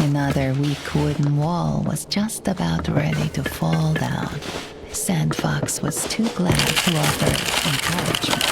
Another weak wooden wall was just about ready to fall down. Sandfox was too glad to offer encouragement.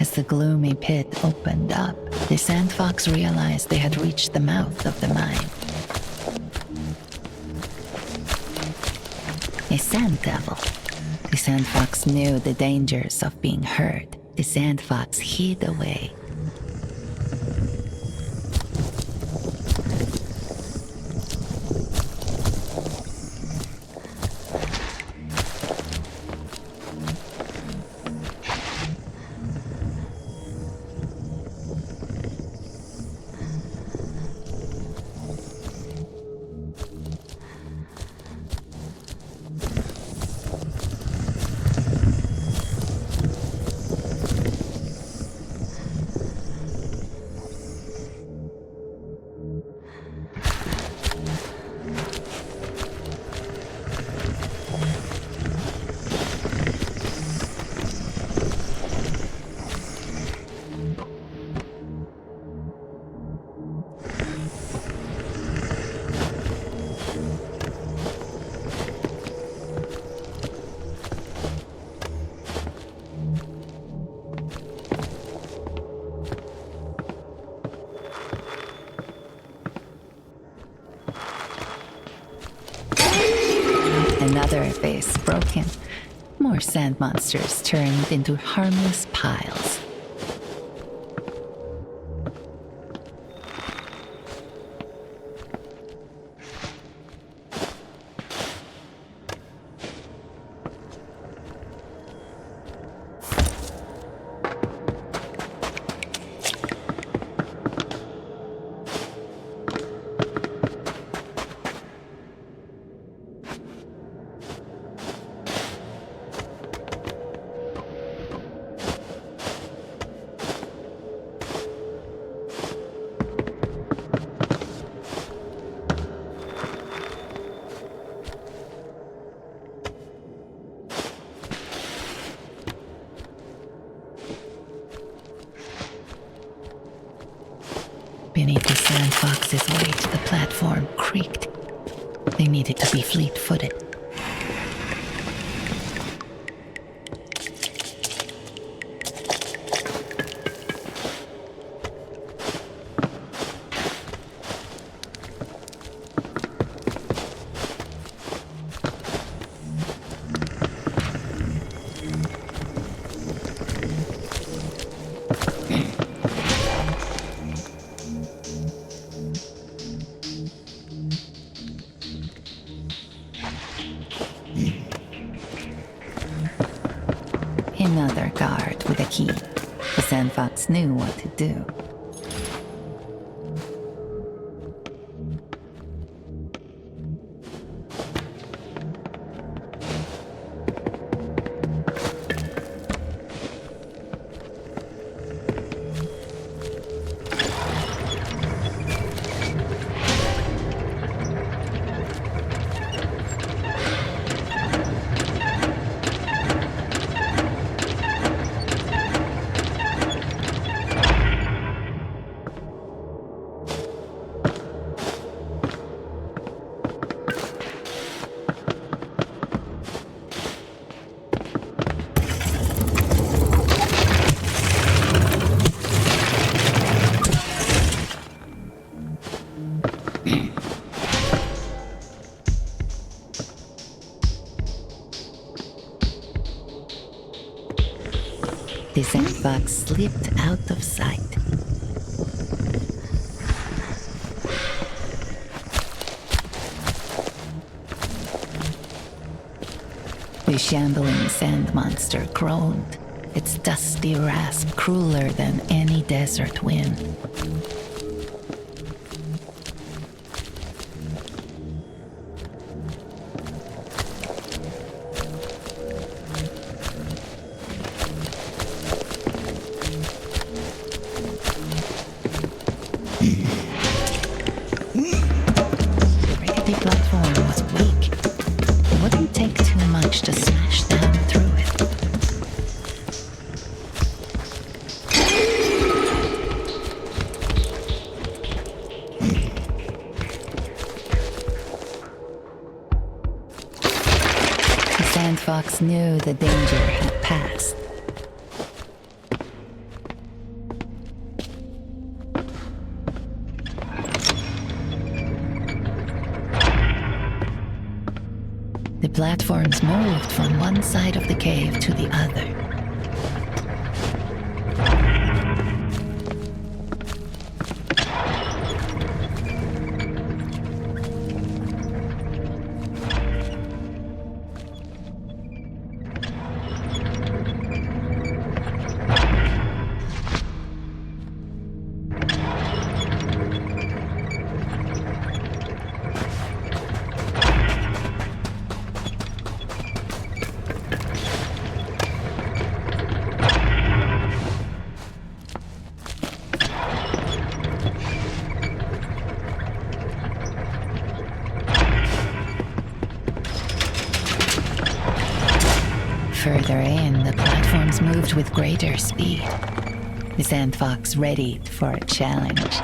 As the gloomy pit opened up, the Sandfox realized they had reached the mouth of the mine. A sand devil. The Sandfox knew the dangers of being heard. The Sandfox hid away. Another vase broken. More sand monsters turned into harmless piles. Beneath the Sandfox's weight, the platform creaked. They needed to be fleet-footed. Another guard with a key. The Sandfox knew what to do. The sandbox slipped out of sight. The shambling sand monster groaned, its dusty rasp crueler than any desert wind. The platform was weak. It wouldn't take too much to smash down through it. The Sandfox knew the danger had passed. The platforms moved from one side of the cave to the other. Further in, the platforms moved with greater speed. The Sandfox readied for a challenge.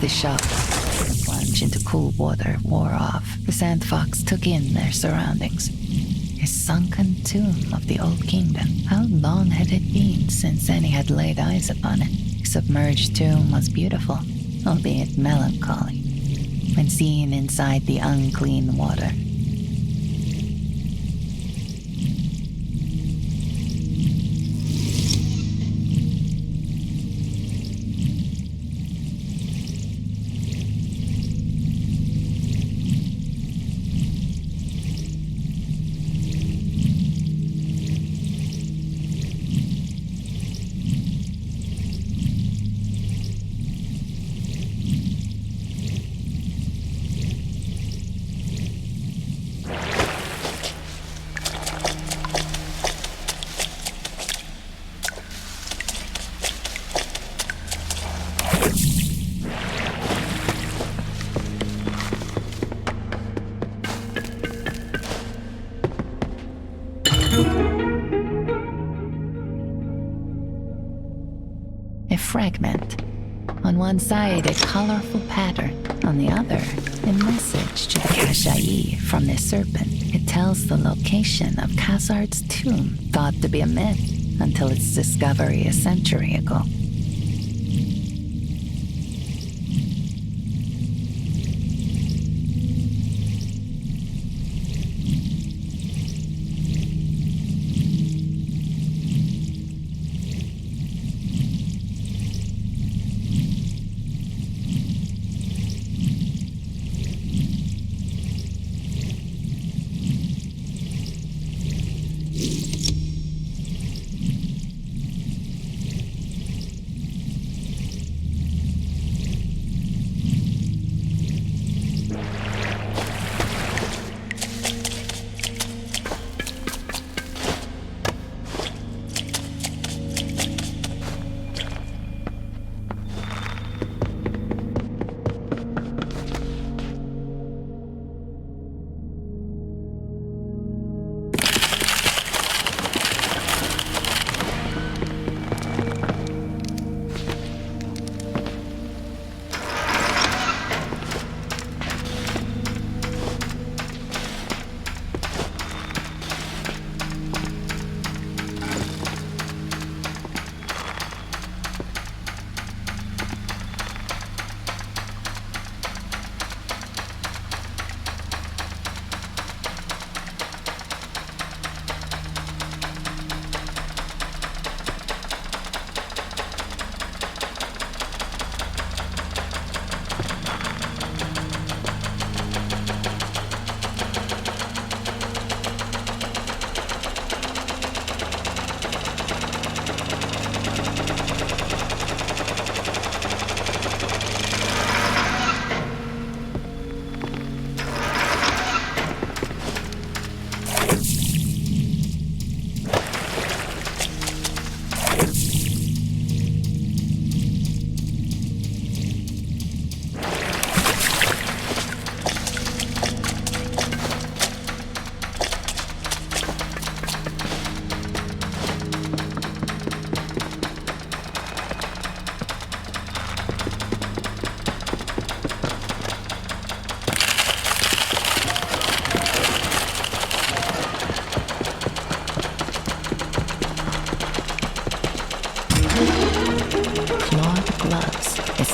the shock, the plunge into cool water wore off, the Sandfox took in their surroundings. A sunken tomb of the old kingdom. How long had it been since any had laid eyes upon it? The submerged tomb was beautiful, albeit melancholy, when seen inside the unclean water. A fragment. On one side, a colorful pattern. On the other, a message to the Kashai from the serpent. It tells the location of Khazard's tomb, thought to be a myth until its discovery a century ago.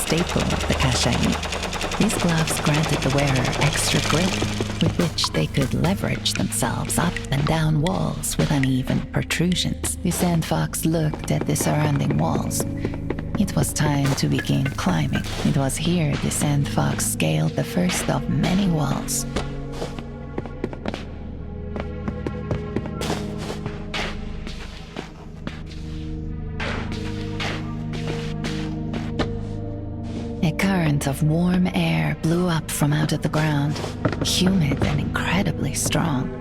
staple of the Kashai. These gloves granted the wearer extra grip with which they could leverage themselves up and down walls with uneven protrusions. The Sandfox looked at the surrounding walls. It was time to begin climbing. It was here the Sandfox scaled the first of many walls. A current of warm air blew up from out of the ground, humid and incredibly strong.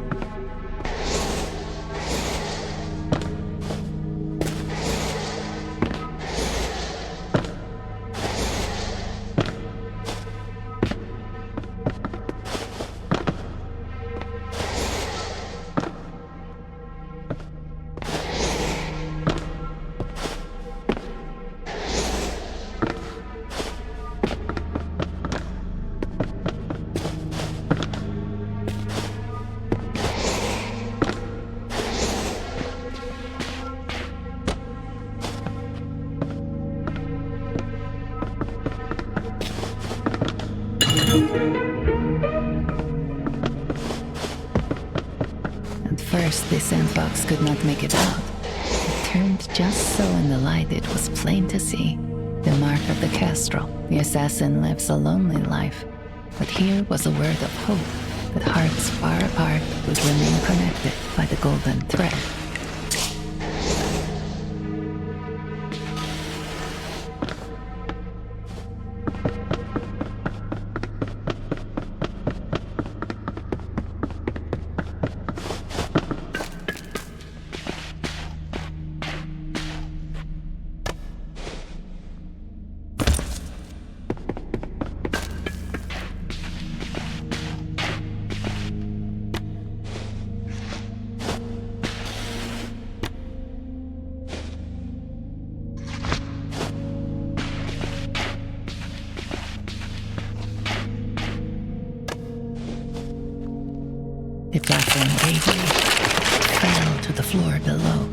At first, the Sandfox could not make it out. It turned just so in the light it was plain to see. The mark of the Kestrel. The assassin lives a lonely life. But here was a word of hope that hearts far apart would remain connected by the golden thread. The platform gave way, fell to the floor below.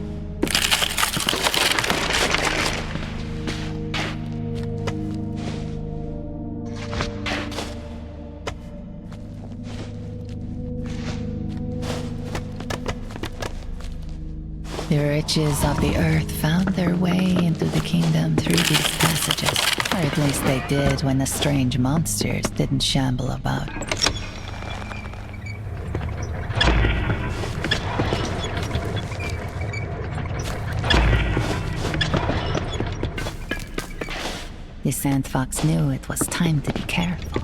The riches of the earth found their way into the kingdom through these passages, or at least they did when the strange monsters didn't shamble about. The Sandfox knew it was time to be careful.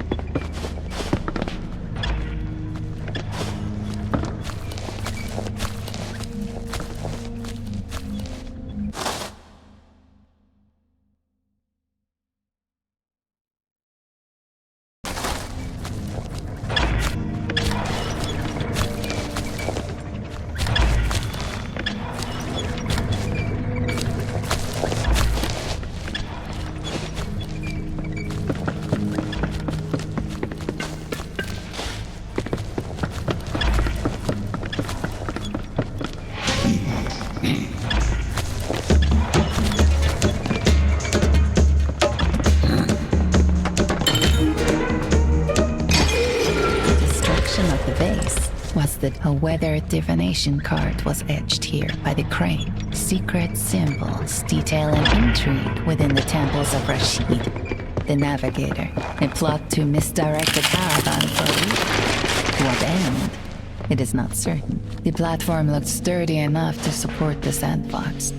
That a weather divination card was etched here by the crane. Secret symbols detailing intrigue within the temples of Rashid, the navigator. A plot to misdirect the caravan for what end? It is not certain. The platform looked sturdy enough to support the Sandfox.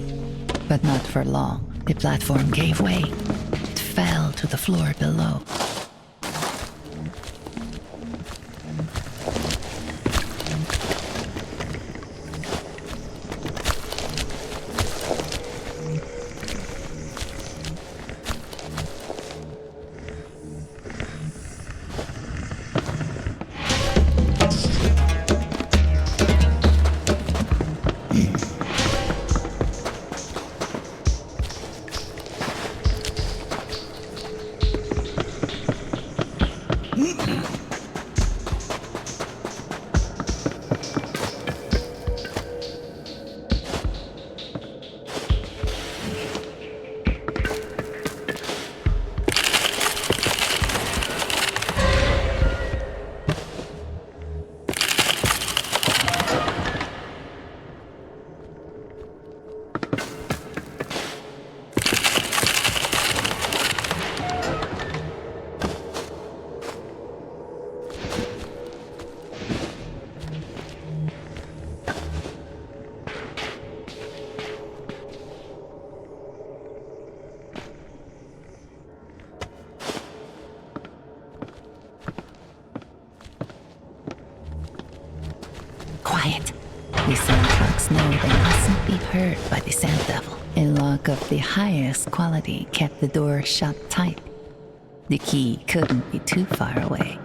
But not for long. The platform gave way. It fell to the floor below. Quiet. The Sandfox know they mustn't be heard by the Sand Devil. A lock of the highest quality kept the door shut tight. The key couldn't be too far away.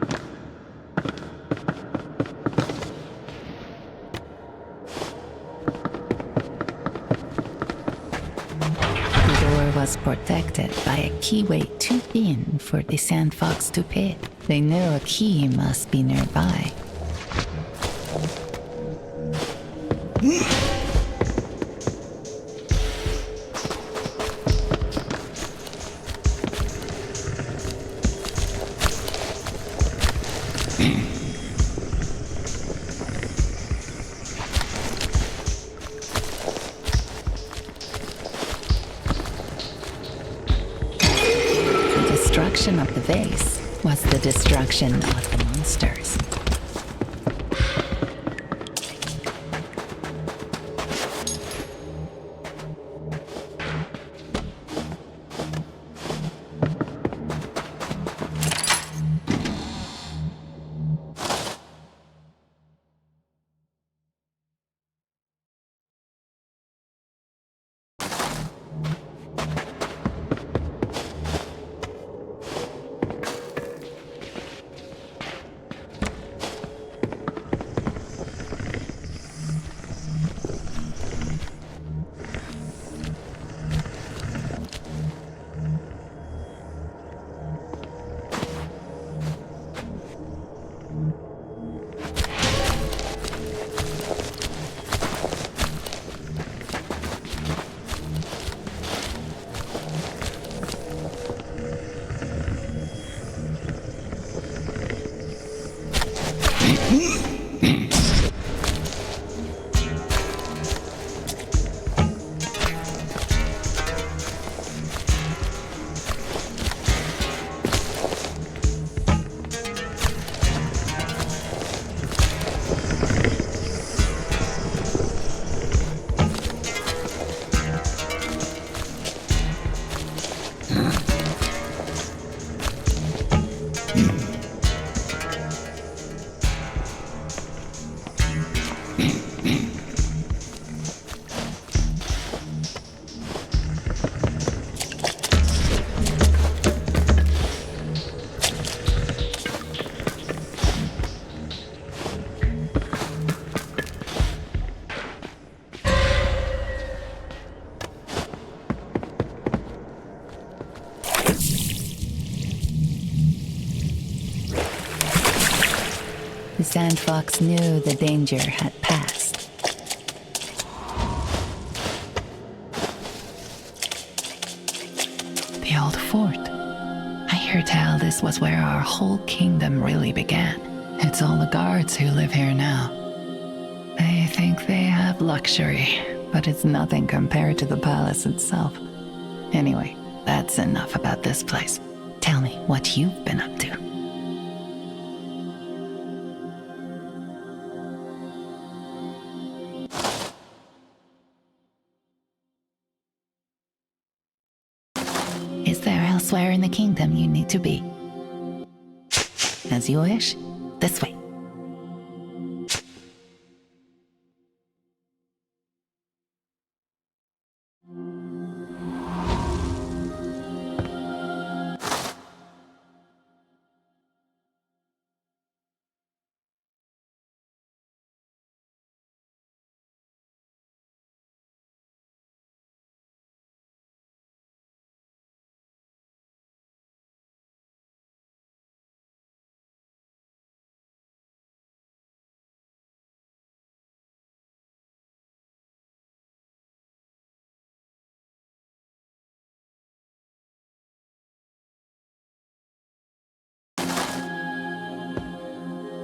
The door was protected by a keyway too thin for the Sandfox to pick. They knew a key must be nearby. destruction of the vase was the destruction of the monsters. The Sandfox knew the danger had passed. The old fort. I hear tell this was where our whole kingdom really began. It's all the guards who live here now. They think they have luxury, but it's nothing compared to the palace itself. Anyway, that's enough about this place. Tell me what you've been up to. Is there elsewhere in the kingdom you need to be? As you wish. This way.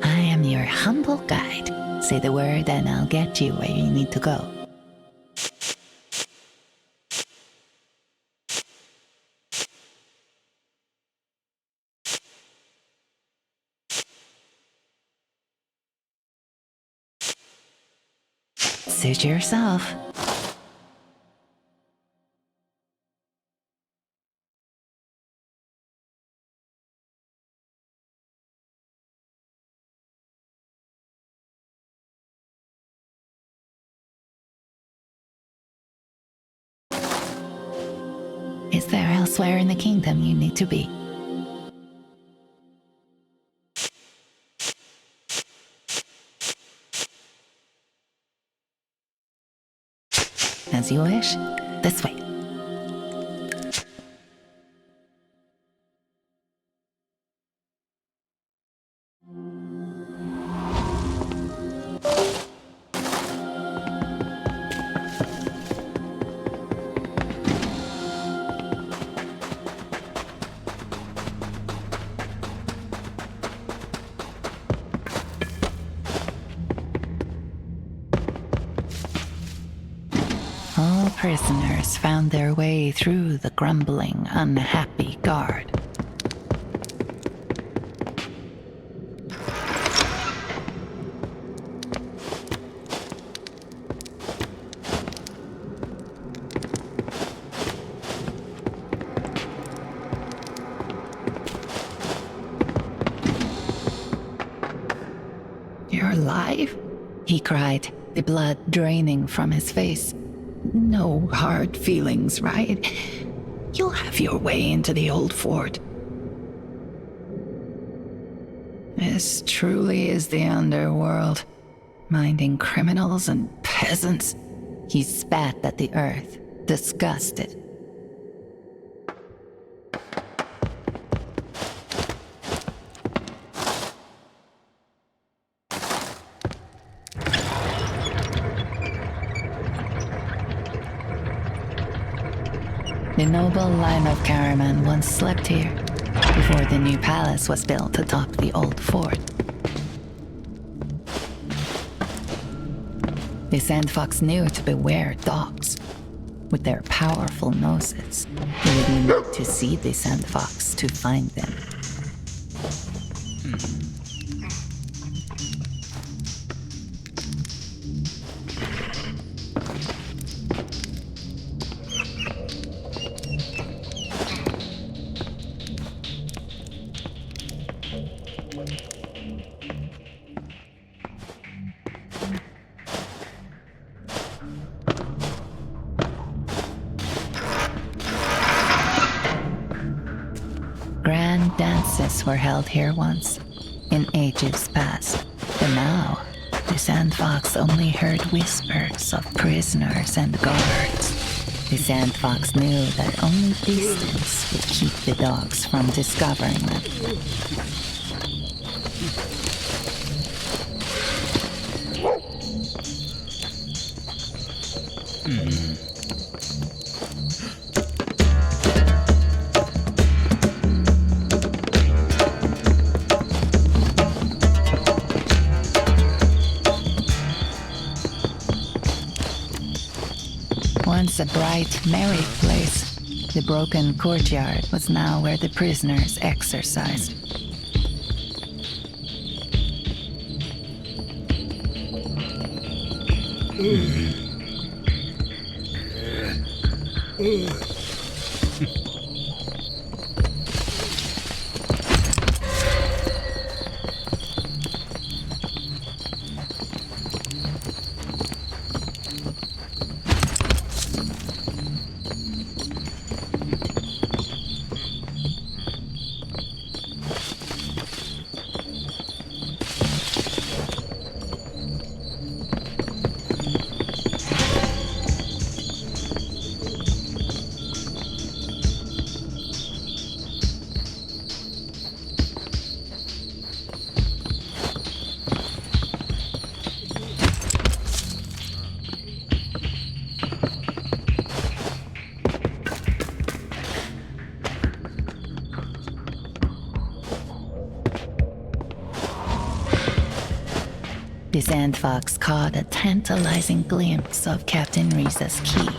I am your humble guide. Say the word and I'll get you where you need to go. Suit yourself. Is there elsewhere in the kingdom you need to be? As you wish. This way. All prisoners found their way through the grumbling, unhappy guard. alive?" he cried, the blood draining from his face. "No hard feelings, right? You'll have your way into the old fort." "This truly is the underworld, minding criminals and peasants." He spat at the earth, disgusted. The noble line of Caraman once slept here, before the new palace was built atop the old fort. The Sandfox knew to beware dogs. With their powerful noses, you would need to see the Sandfox to find them. Grand dances were held here once, in ages past, but now the Sandfox only heard whispers of prisoners and guards. The Sandfox knew that only distance would keep the dogs from discovering them. Once a bright, merry place, the broken courtyard was now where the prisoners exercised. The Sandfox caught a tantalizing glimpse of Captain Risa's key.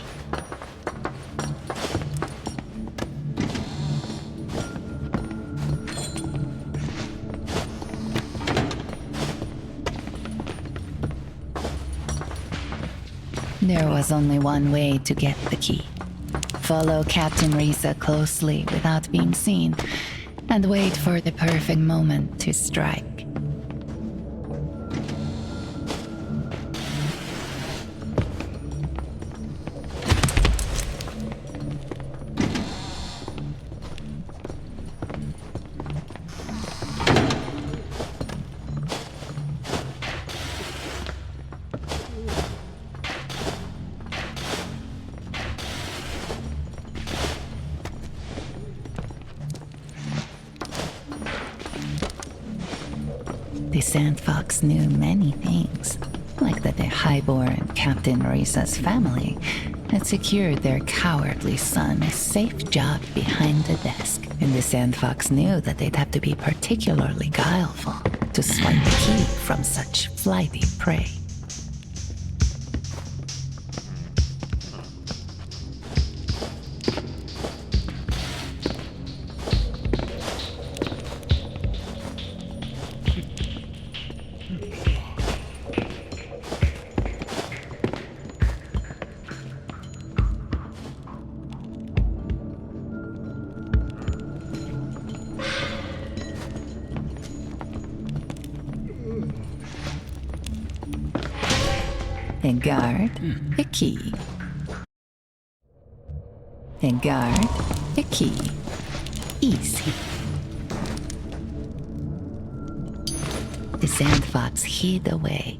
There was only one way to get the key. Follow Captain Risa closely without being seen, and wait for the perfect moment to strike. The Sandfox knew many things, like that the highborn Captain Risa's family had secured their cowardly son a safe job behind the desk, and the Sandfox knew that they'd have to be particularly guileful to swipe the key from such flighty prey. A guard, a key. A guard, a key. Easy. The Sandfox hid away.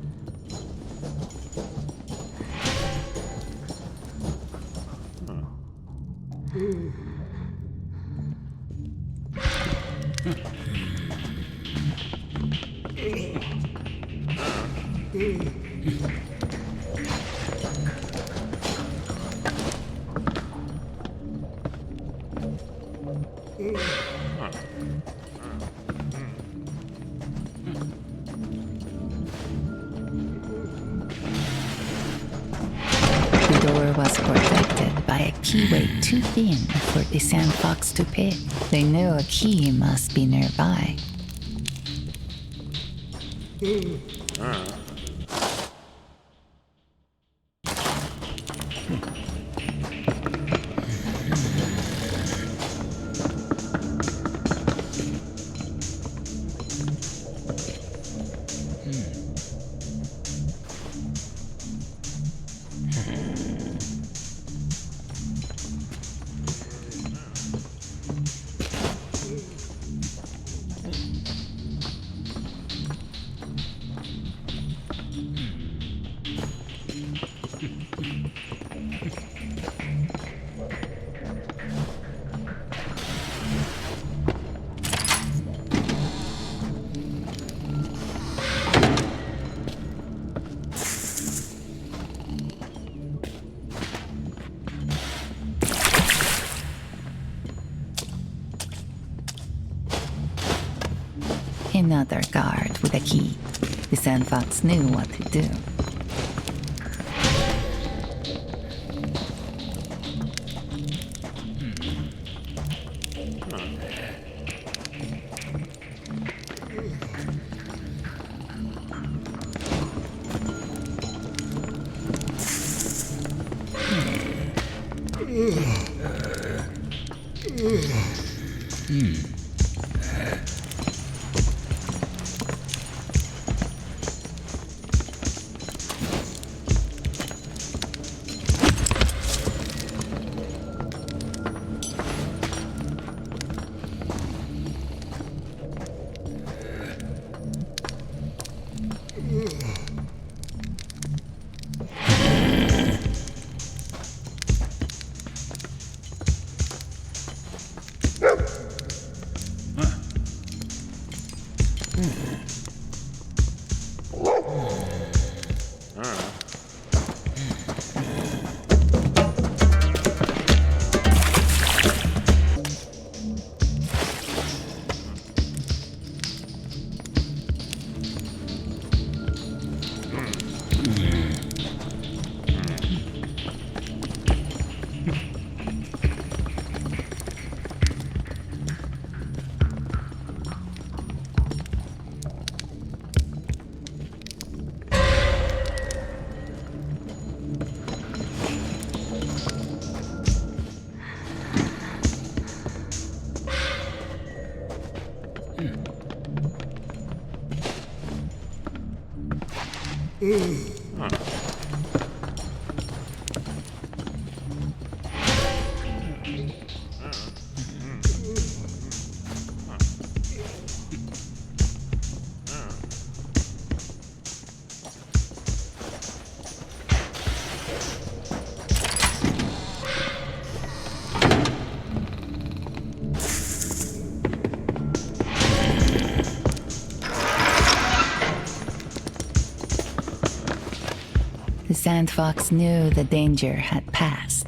The door was protected by a keyway too thin for the Sandfox to pick. They knew a key must be nearby. Another guard with a key. The Sandfox knew what to do. The Sandfox knew the danger had passed.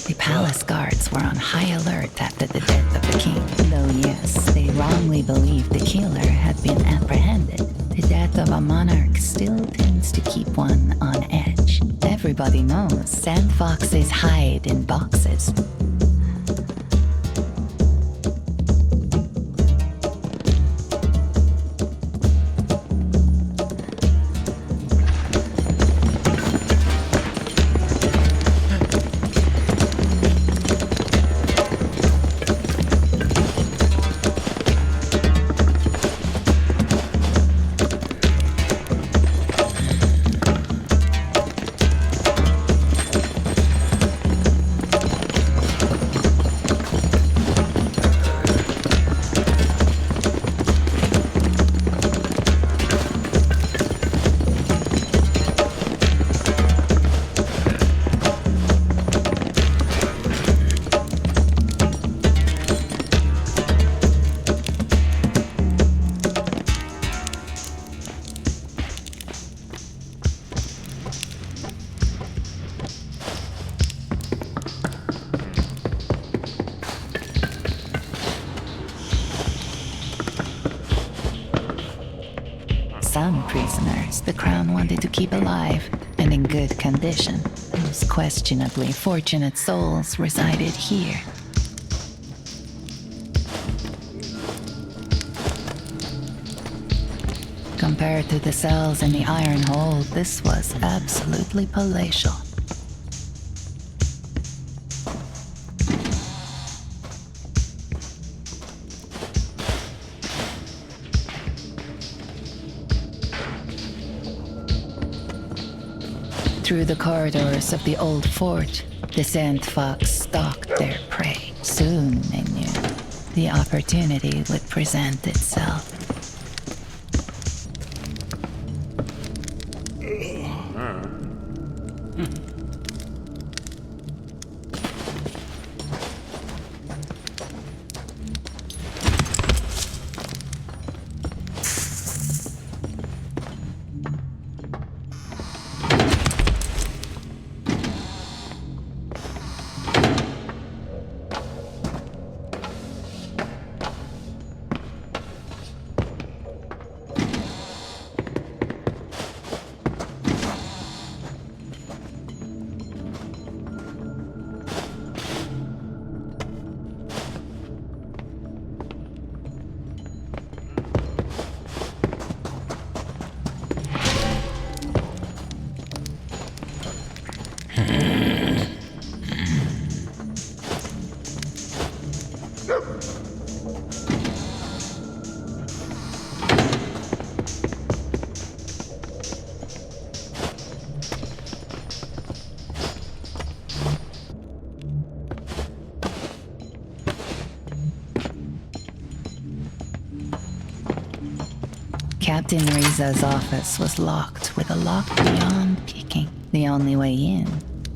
The palace guards were on high alert after the death of the king, though yes, they wrongly believed the killer had been apprehended. The death of a monarch still tends to keep one on edge. Everybody knows sandfoxes hide in boxes. some prisoners the Crown wanted to keep alive and in good condition. Those questionably fortunate souls resided here. Compared to the cells in the Iron Hold, this was absolutely palatial. Through the corridors of the old fort, the Sandfox stalked their prey. Soon, they knew, the opportunity would present itself. Captain Riza's office was locked with a lock beyond picking. The only way in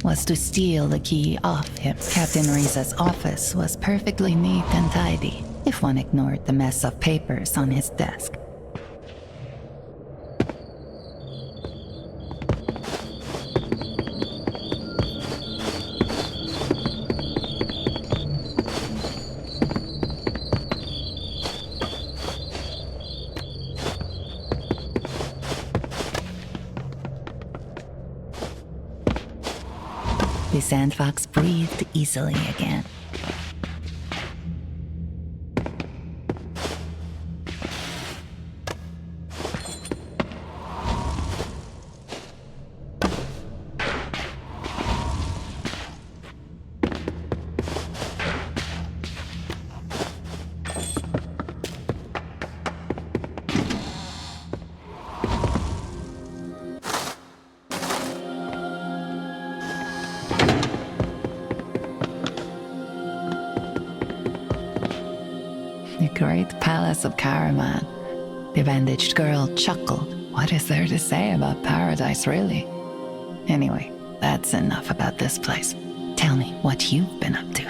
was to steal the key off him. Captain Riza's office was perfectly neat and tidy, if one ignored the mess of papers on his desk. The Sandfox breathed easily again. The great palace of Karaman. The bandaged girl chuckled. What is there to say about paradise, really? Anyway, that's enough about this place. Tell me what you've been up to.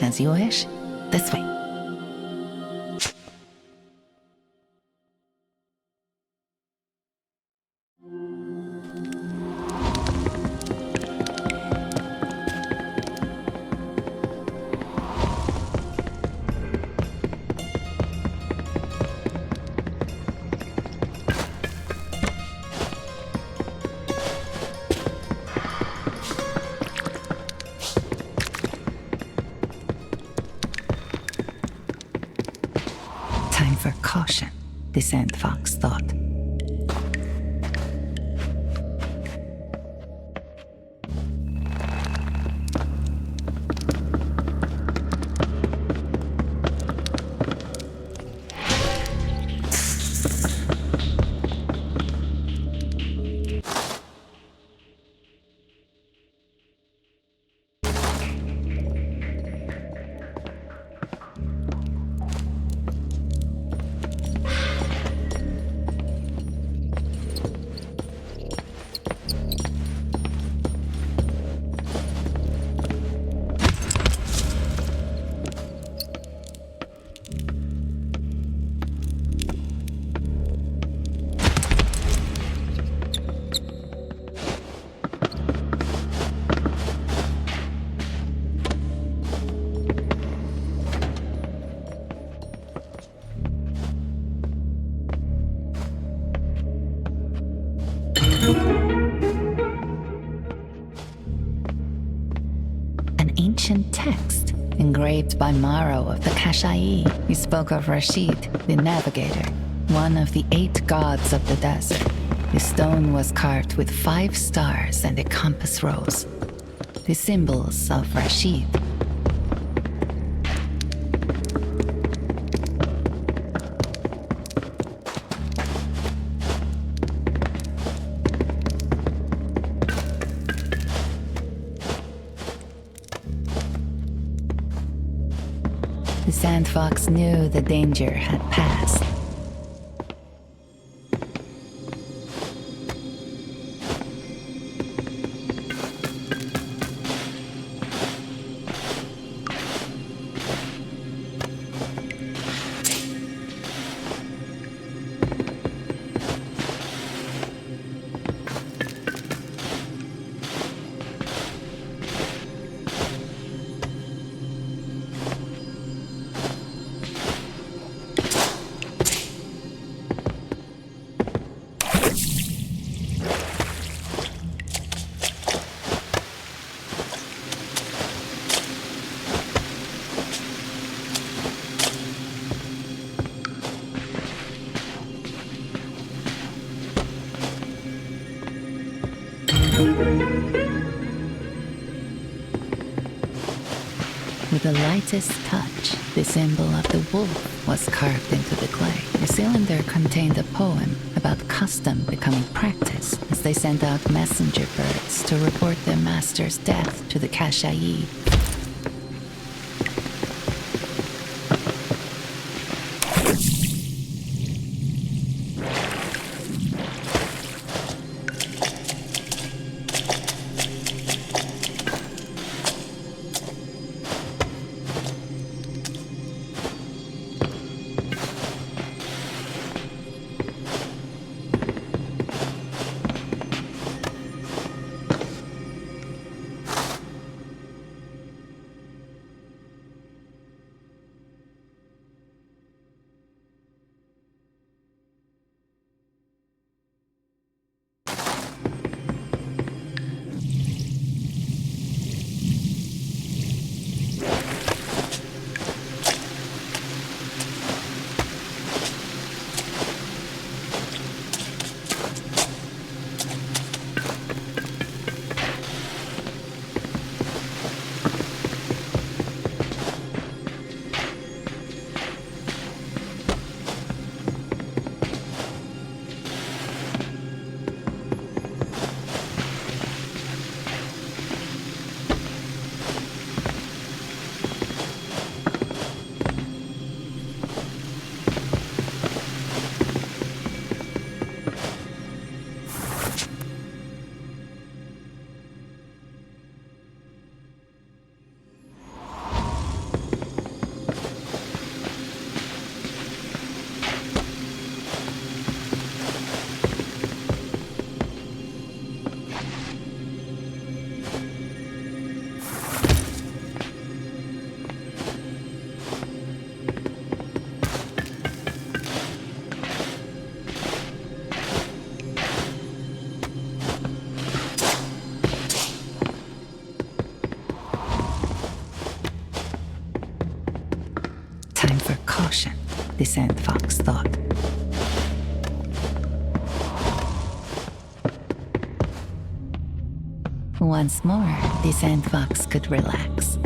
As you wish. This way. Time for caution, the Sandfox thought. ancient text engraved by Maro of the Kashai. He spoke of Rashid, the navigator, one of the 8 gods of the desert. The stone was carved with 5 stars and a compass rose, the symbols of Rashid. The Sandfox knew the danger had passed. With the lightest touch, the symbol of the wolf was carved into the clay. The cylinder contained a poem about custom becoming practice as they sent out messenger birds to report their master's death to the Kashai. Time for caution, the Sandfox thought. Once more, the Sandfox could relax.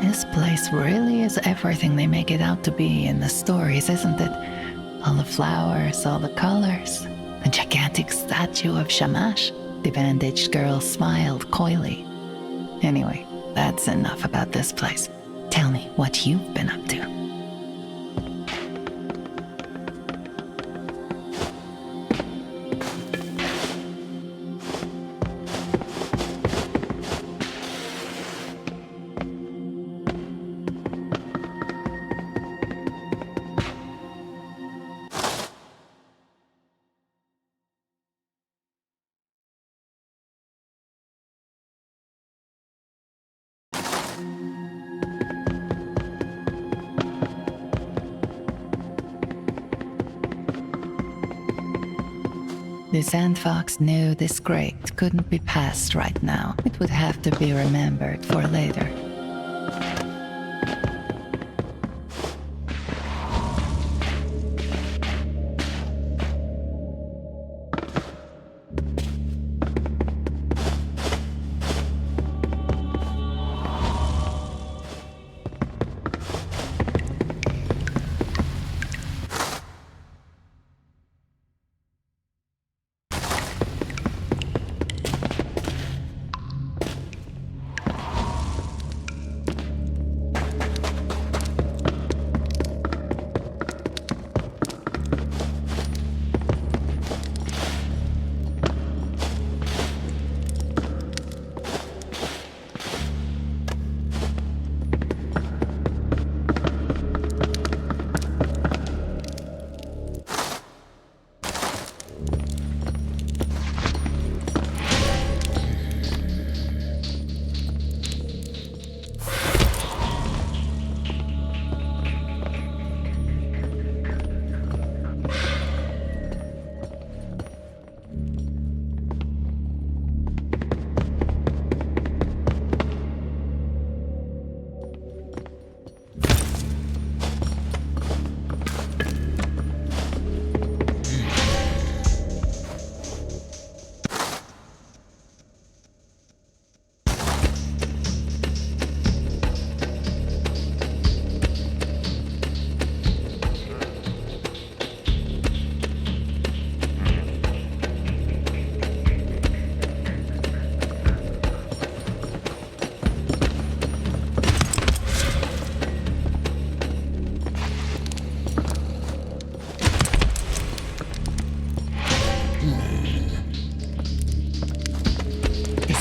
This place really is everything they make it out to be in the stories, isn't it? All the flowers, all the colors, the gigantic statue of Shamash. The bandaged girl smiled coyly. Anyway, that's enough about this place. Tell me what you've been up to. The Sandfox knew this grate couldn't be passed right now. It would have to be remembered for later.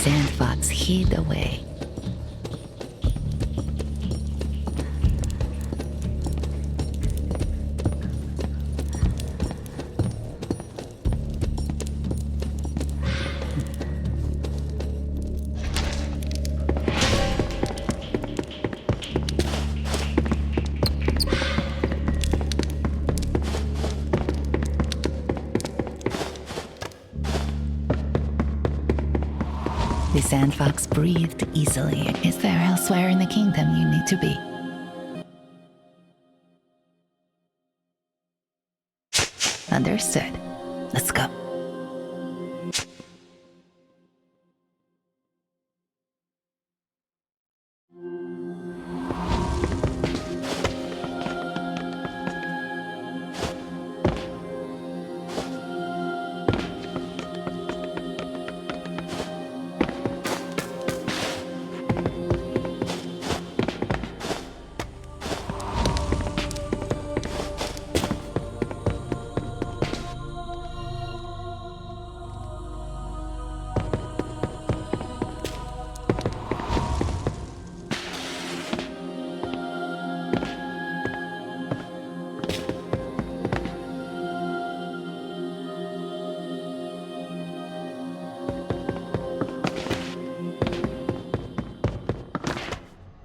Sandfox hid away. The Sandfox breathed easily. Is there elsewhere in the kingdom you need to be? Understood. Let's go.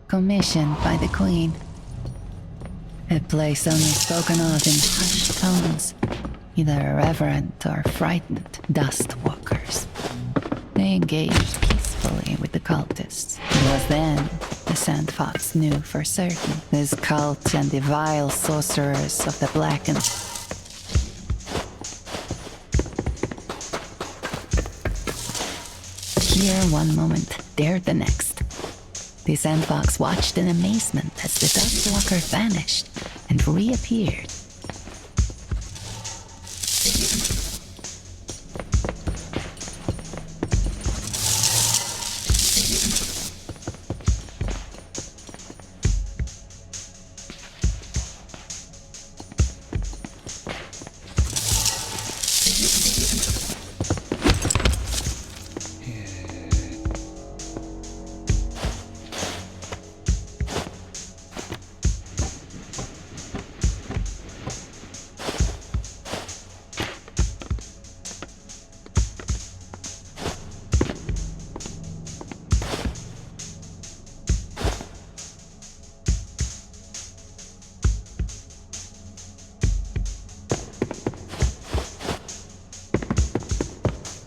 Commissioned by the Queen. A place only spoken of in hushed tones, either reverent or frightened dust walkers. They engaged peacefully with the cultists. It was then the Sandfox knew for certain this cult and the vile sorcerers of the Blackened. Here one moment, there the next. The Sandfox watched in amazement as the dust walker vanished and reappeared.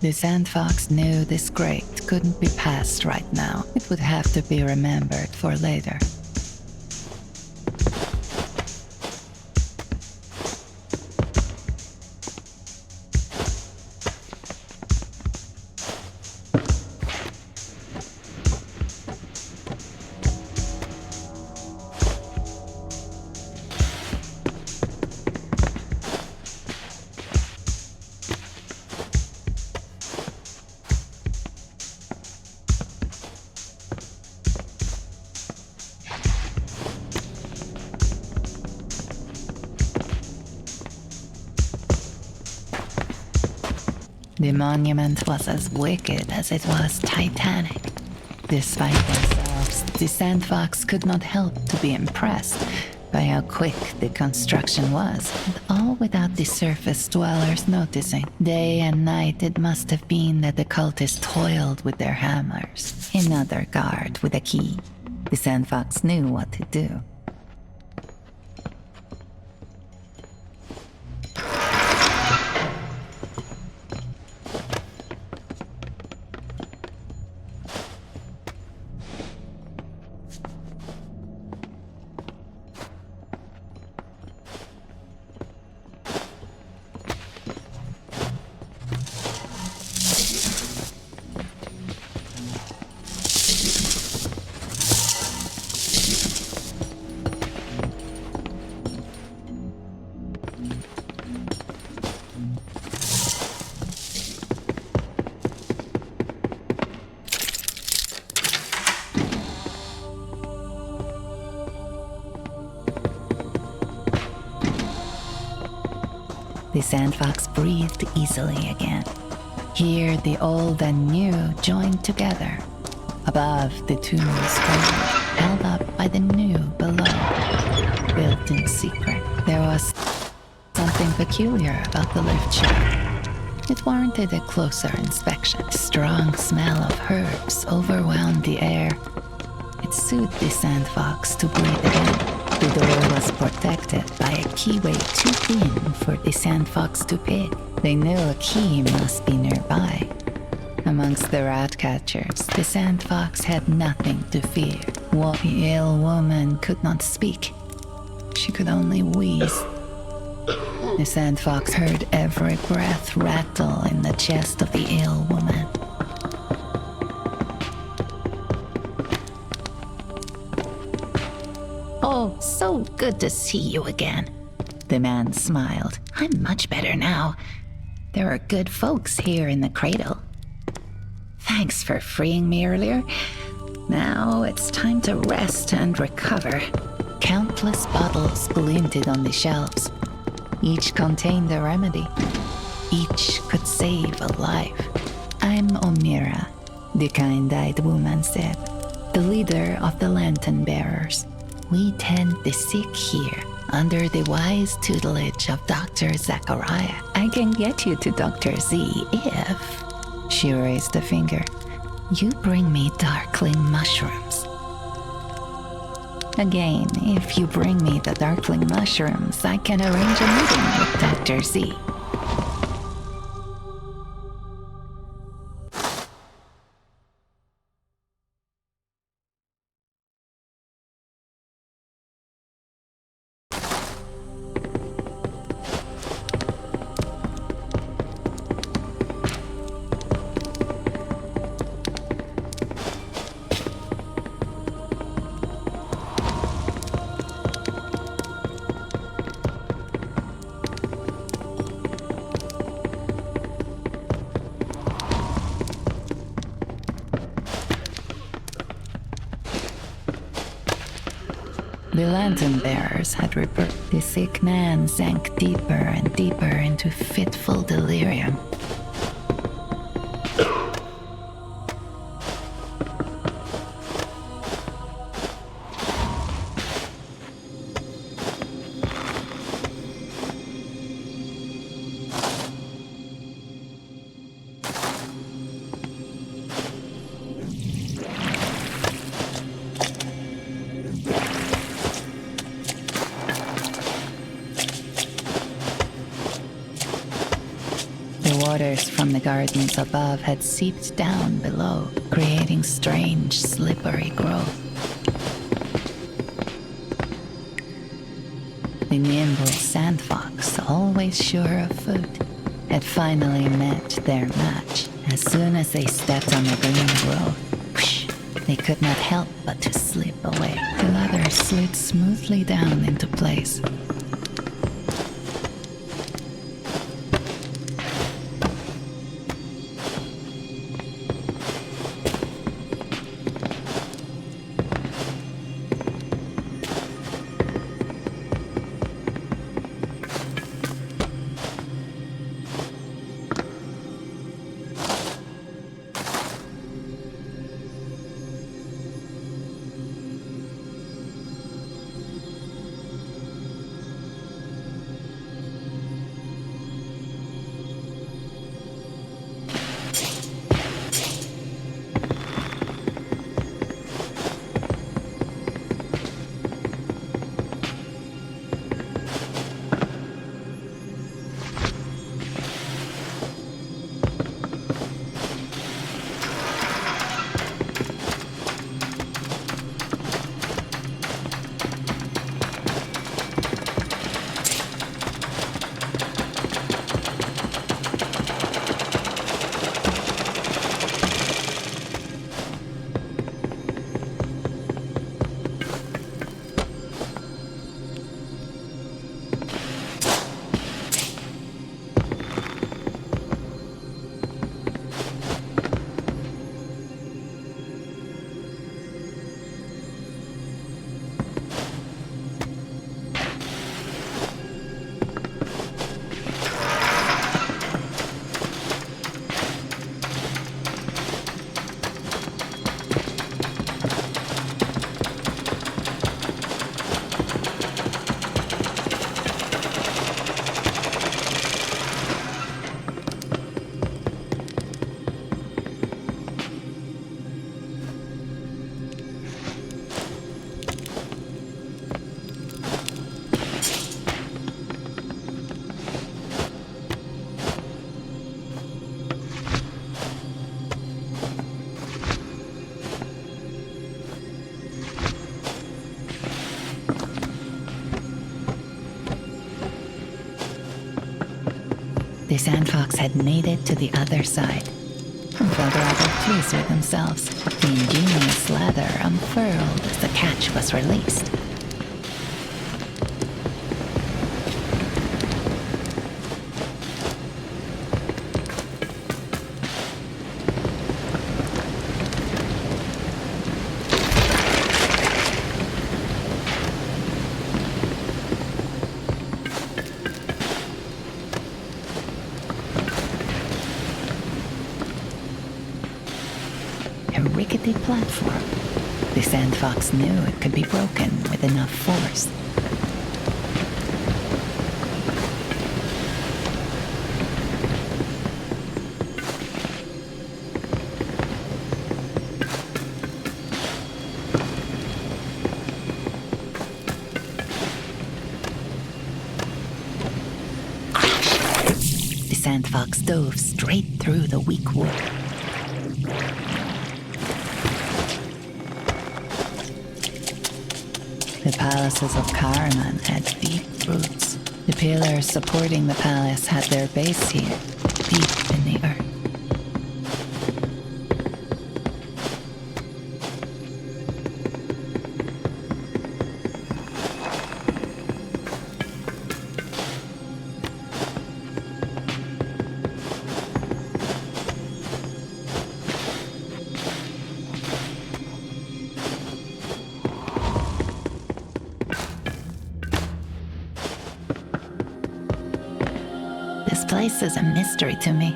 The Sandfox knew this grate couldn't be passed right now. It would have to be remembered for later. The monument was as wicked as it was titanic. Despite themselves, the Sandfox could not help to be impressed by how quick the construction was, and all without the surface dwellers noticing. Day and night it must have been that the cultists toiled with their hammers. Another guard with a key. The Sandfox knew what to do. The Sandfox breathed easily again. Here the old and new joined together. Above, the tomb was held up by the new below, built in secret. There was something peculiar about the lift shaft. It warranted a closer inspection. A strong smell of herbs overwhelmed the air. It soothed the Sandfox to breathe again. The door was protected by a keyway too thin for the Sandfox to pick. They knew a key must be nearby. Amongst the rat catchers, the Sandfox had nothing to fear. The ill woman could not speak. She could only wheeze. The Sandfox heard every breath rattle in the chest of the ill woman. "Oh, so good to see you again." The man smiled. "I'm much better now. There are good folks here in the cradle. Thanks for freeing me earlier. Now it's time to rest and recover." Countless bottles glinted on the shelves. Each contained a remedy. Each could save a life. "I'm Omira," the kind-eyed woman said, "the leader of the lantern bearers. We tend the sick here under the wise tutelage of Dr. Zachariah. I can get you to Dr. Z if..." She raised a finger. "You bring me darkling mushrooms." "Again, if you bring me the darkling mushrooms, I can arrange a meeting with Dr. Z." The lantern bearers had rebirthed. The sick man sank deeper and deeper into fitful delirium. The waters from the gardens above had seeped down below, creating strange, slippery growth. The nimble Sandfox, always sure of food, had finally met their match. As soon as they stepped on the green growth, whoosh, they could not help but to slip away. The ladder slid smoothly down into place. The Sandfox had made it to the other side, and felt rather pleased with themselves. The ingenious ladder unfurled as the catch was released. Rickety platform. The Sandfox knew it could be broken with enough force. The Sandfox dove straight through the weak wood. The palaces of Karaman had deep roots. The pillars supporting the palace had their base here, deep in the earth. This place is a mystery to me.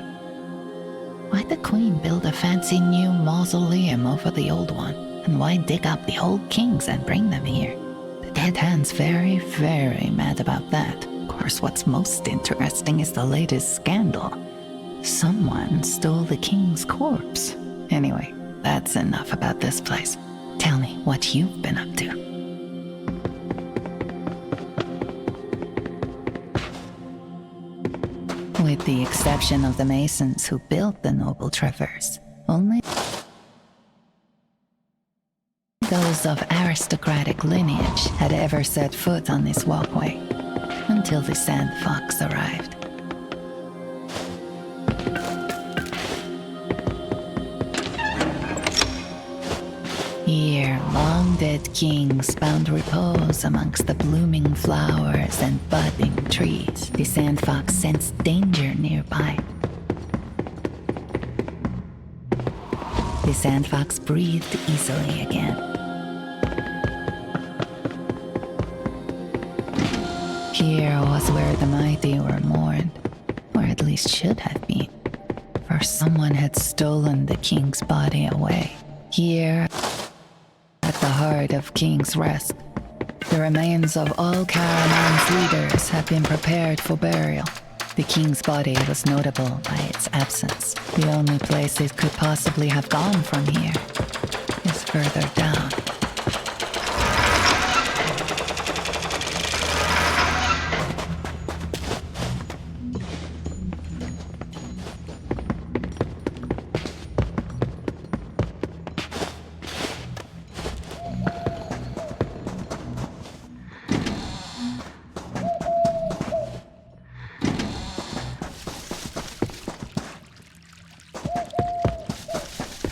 Why'd the Queen build a fancy new mausoleum over the old one? And why dig up the old kings and bring them here? The dead hand's very, very mad about that. Of course, what's most interesting is the latest scandal. Someone stole the king's corpse. Anyway, that's enough about this place. Tell me what you've been up to. With the exception of the masons who built the noble traverse, only those of aristocratic lineage had ever set foot on this walkway, until the Sandfox arrived. Here, long-dead kings found repose amongst the blooming flowers and budding trees. The Sandfox sensed danger nearby. The Sandfox breathed easily again. Here was where the mighty were mourned, or at least should have been, for someone had stolen the king's body away. Here, at the heart of King's Rest, the remains of all Caraman's leaders have been prepared for burial. The king's body was notable by its absence. The only place it could possibly have gone from here is further down.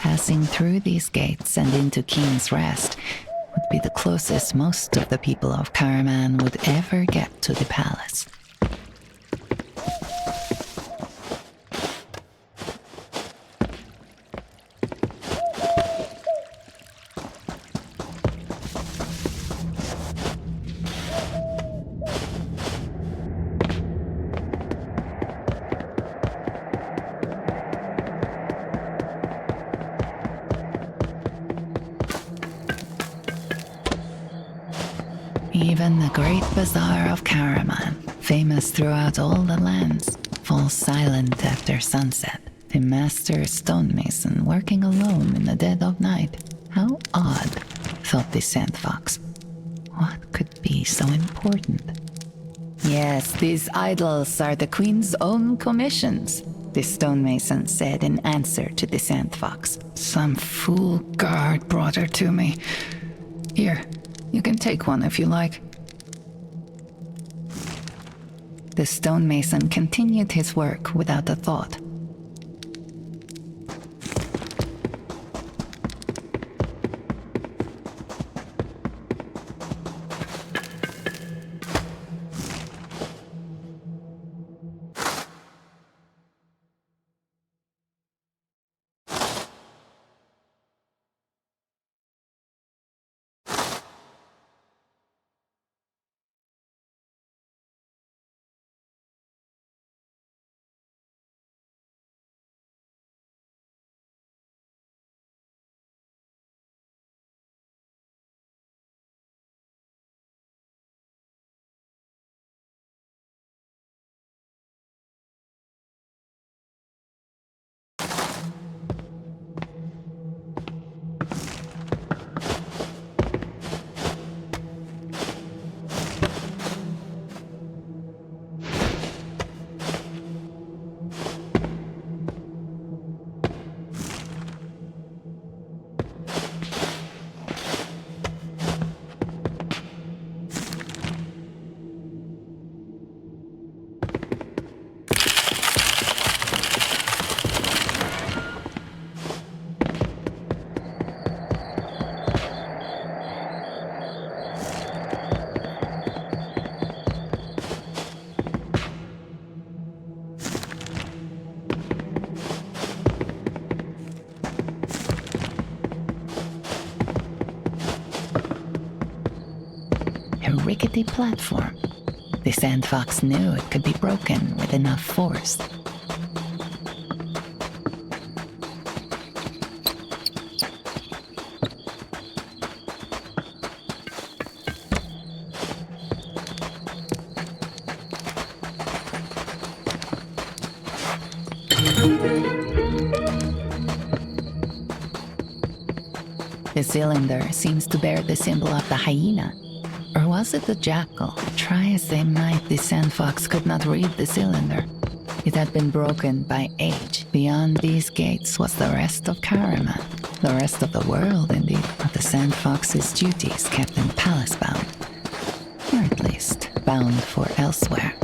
Passing through these gates and into King's Rest would be the closest most of the people of Caraman would ever get to the palace. Even the great bazaar of Caraman, famous throughout all the lands, falls silent after sunset. The master stonemason working alone in the dead of night. How odd, thought the Sandfox. What could be so important? Yes, these idols are the queen's own commissions, the stonemason said in answer to the Sandfox. Some fool guard brought her to me. Here, you can take one if you like. The stonemason continued his work without a thought. A rickety platform. The Sandfox knew it could be broken with enough force. The cylinder seems to bear the symbol of the hyena. Or was it the jackal? Try as they might, the Sandfox could not read the cylinder. It had been broken by age. Beyond these gates was the rest of Karaman, the rest of the world, indeed. But the Sandfox's duties kept him palace-bound, or at least bound for elsewhere.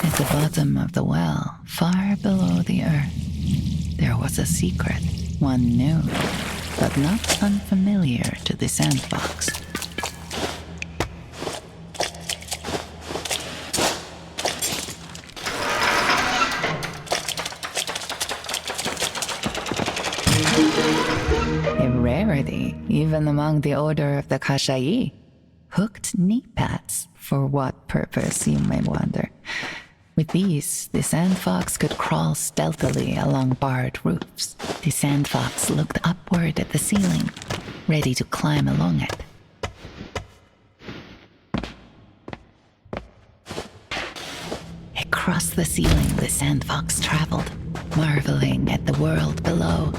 At the bottom of the well, far below the earth, there was a secret, one new, but not unfamiliar to the Sandfox. A rarity, even among the order of the Kashai. Hooked knee pads. For what purpose, you may wonder. With these, the Sandfox could crawl stealthily along barred roofs. The Sandfox looked upward at the ceiling, ready to climb along it. Across the ceiling, the Sandfox traveled, marveling at the world below.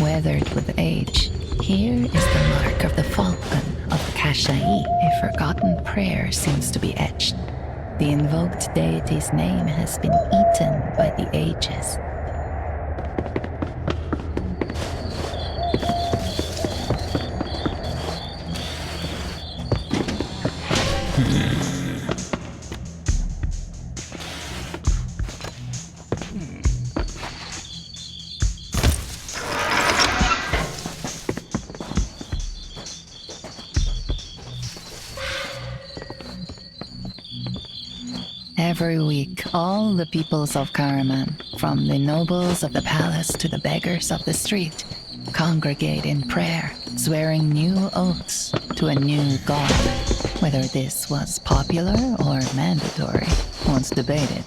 Weathered with age, here is the mark of the falcon of Kashai. A forgotten prayer seems to be etched. The invoked deity's name has been eaten by the ages. Every week, all the peoples of Karaman, from the nobles of the palace to the beggars of the street, congregate in prayer, swearing new oaths to a new god. Whether this was popular or mandatory was debated.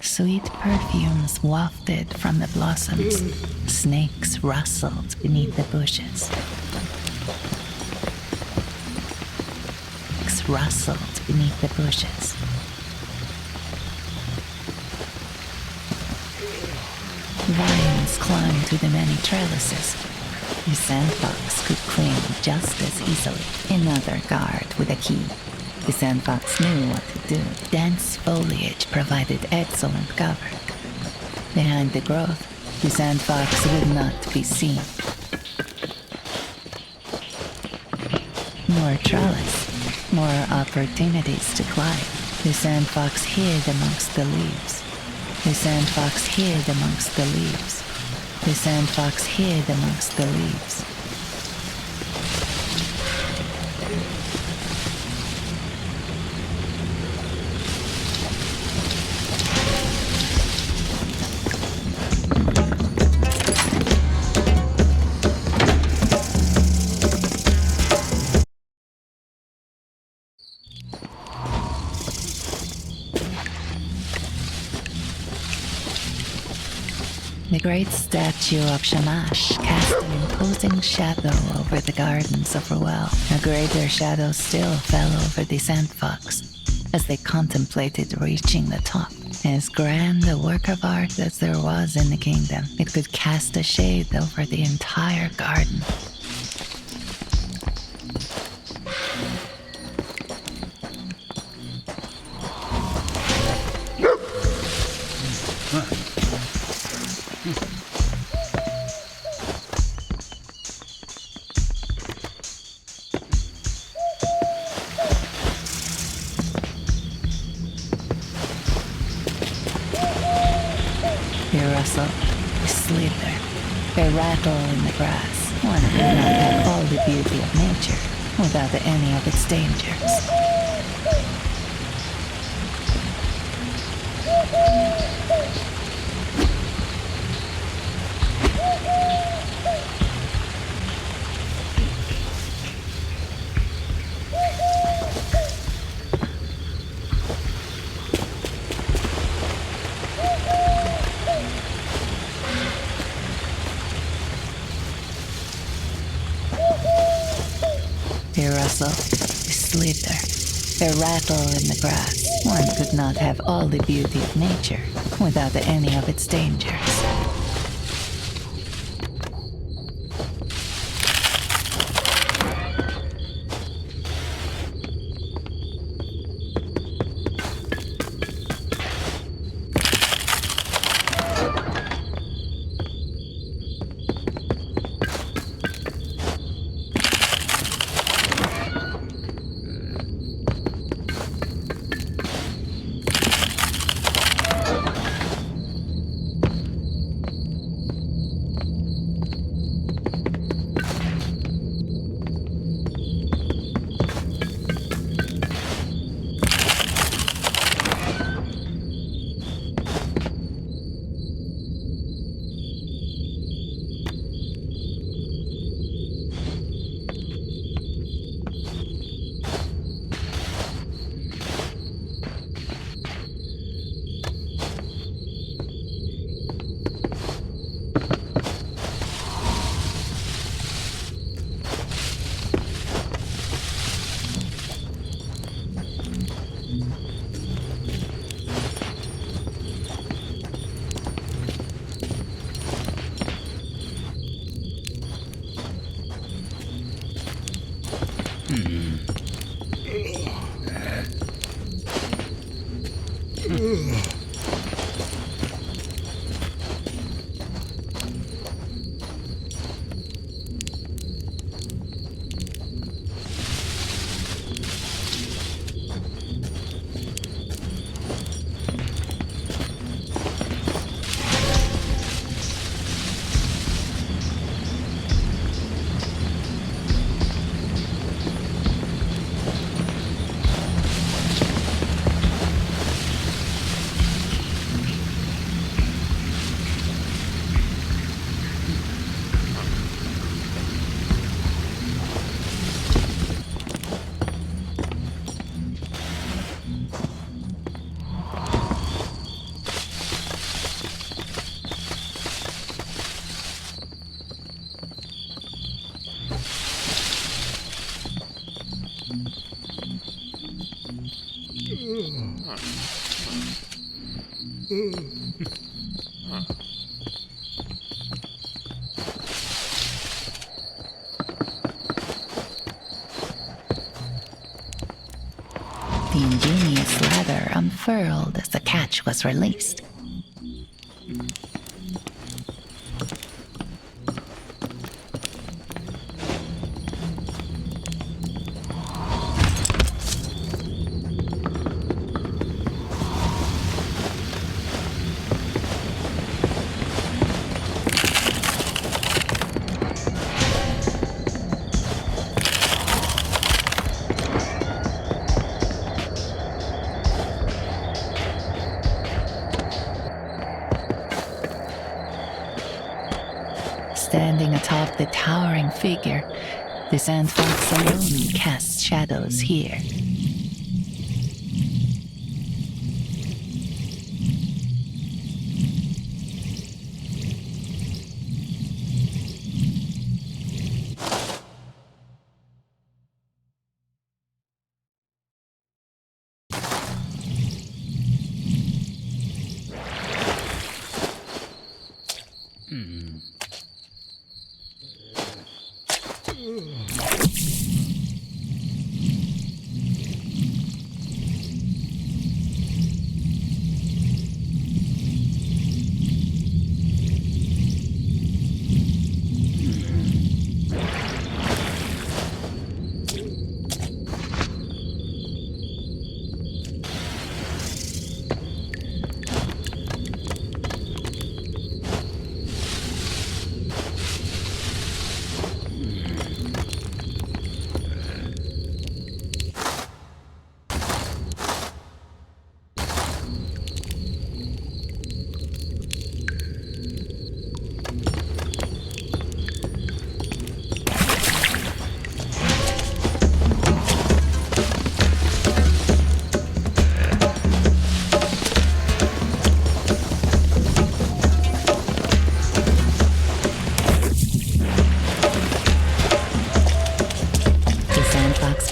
Sweet perfumes wafted from the blossoms. Snakes rustled beneath the bushes. Snakes rustled beneath the bushes. Vines clung to the many trellises. The sandfox could cling just as easily. Another guard with a key. The sandfox knew what to do. Dense foliage provided excellent cover. Behind the growth, The Sandfox would not be seen. More trellis, more opportunities to climb. The Sandfox hid amongst the leaves. The Sandfox hid amongst the leaves. The Sandfox hid amongst the leaves. The great statue of Shamash cast an imposing shadow over the gardens of Ruel. A greater shadow still fell over the Sandfox as they contemplated reaching the top. As grand a work of art as there was in the kingdom, it could cast a shade over the entire garden. They rustle, they slither, they rattle in the grass. One could not have all the beauty of nature without any of its dangers. They rustle, they slither, they rattle in the grass. One could not have all the beauty of nature without any of its dangers. The ingenious ladder unfurled as the catch was released. Standing atop the towering figure, the Sandfox alone casts shadows here.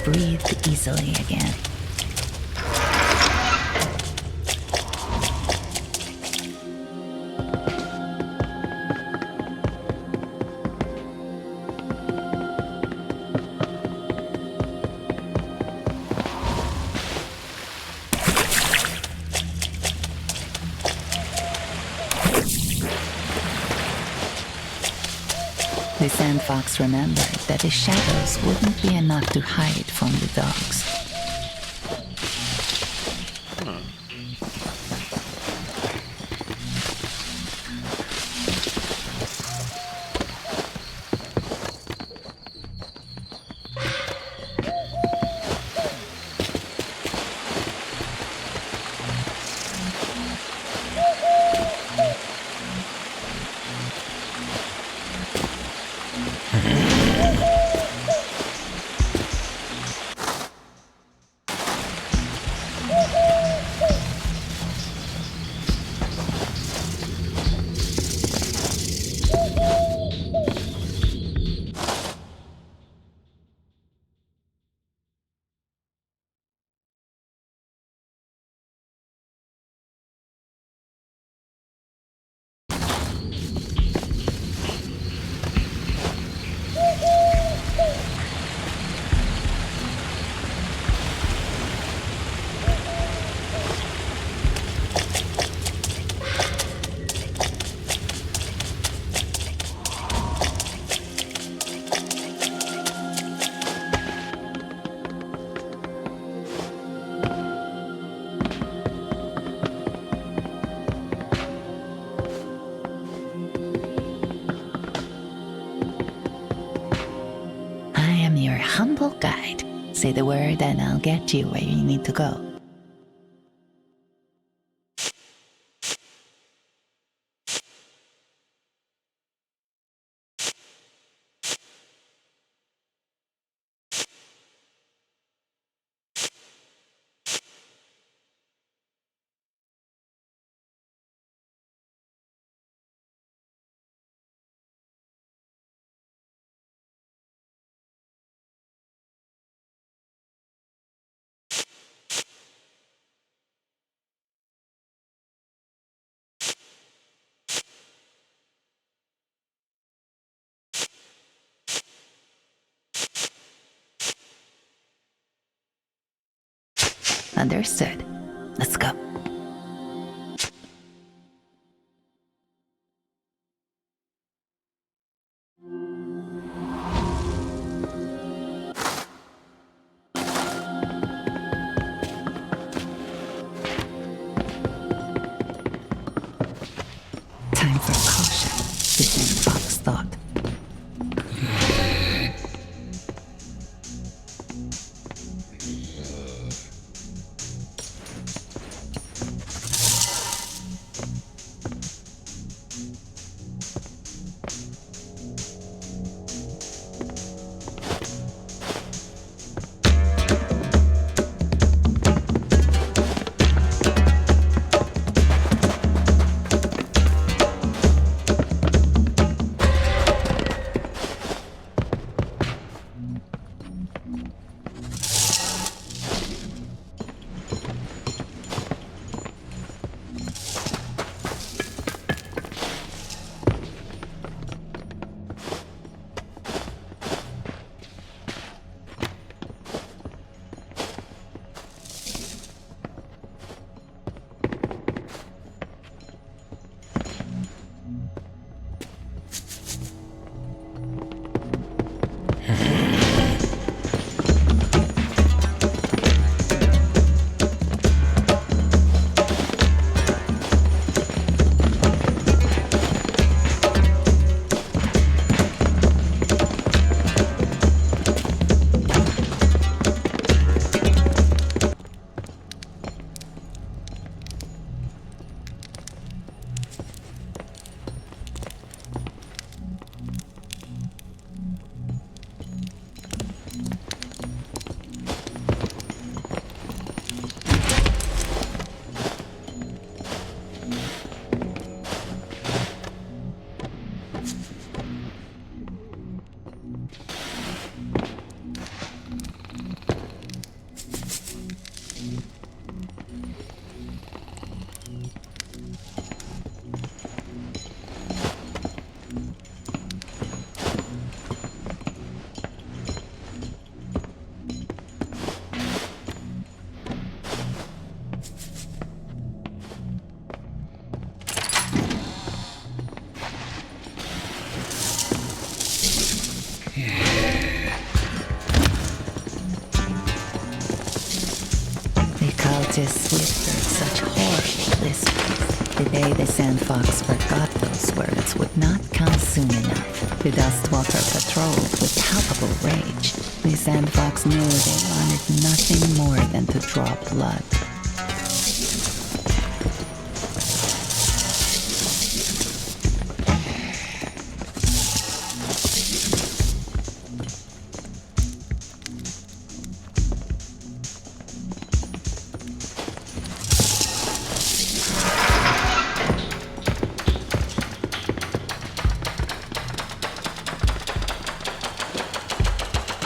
Breathed easily again. The Sandfox remembered that the shadows wouldn't be enough to hide from the dogs. Humble guide. Say the word and I'll get you where you need to go. Understood. Let's go. Time for caution, the Sandfox thought. artists whispered such horrible whispers. The day the Sandfox forgot those words would not come soon enough. The Dustwalker patrolled with palpable rage. The Sandfox knew they wanted nothing more than to draw blood.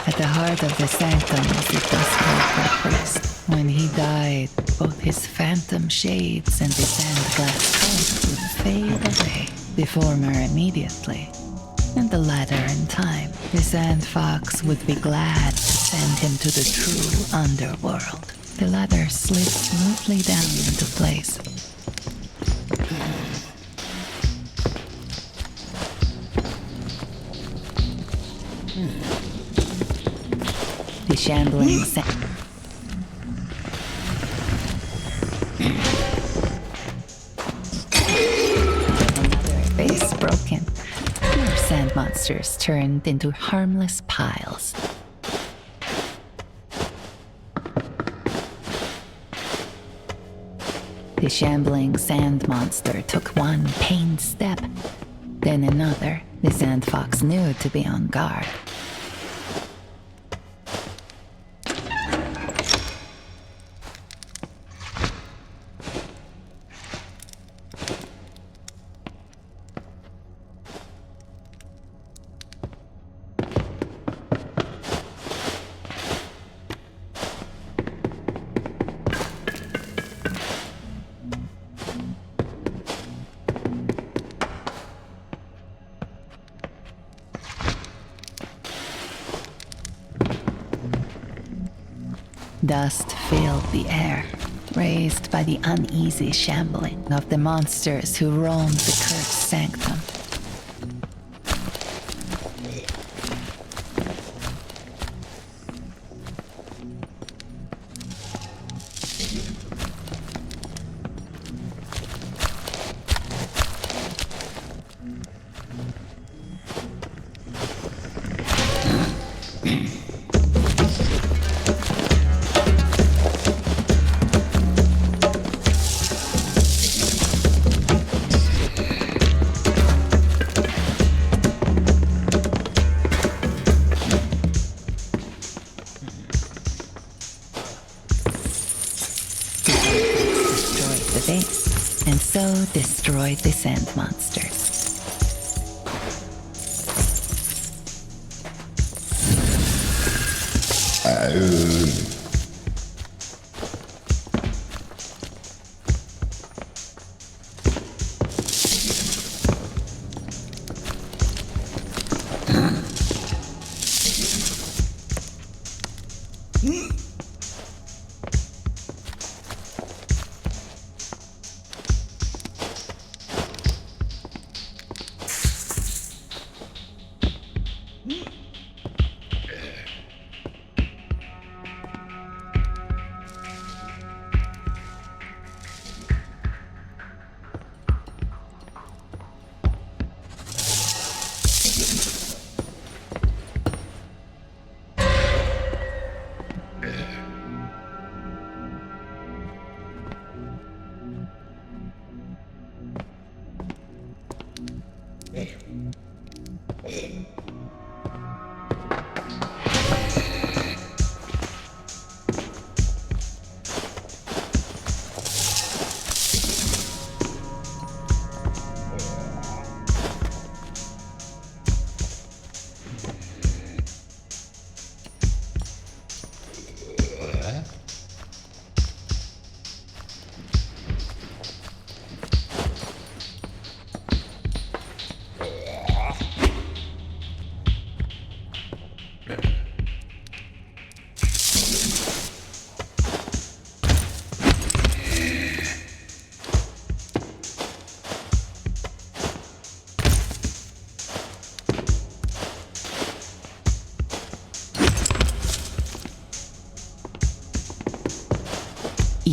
At the heart of the sanctum was the Dustwalker priest. When he died, both his phantom shades and the sand-glass coat would fade away. The former immediately, and the latter in time. The Sandfox would be glad to send him to the true underworld. The latter slid smoothly down into place. The shambling another face broken. More sand monsters turned into harmless piles. The shambling sand monster took one pained step, then another. The Sandfox knew to be on guard. Dust filled the air, raised by the uneasy shambling of the monsters who roamed the cursed sanctum. And so destroyed the sand monsters.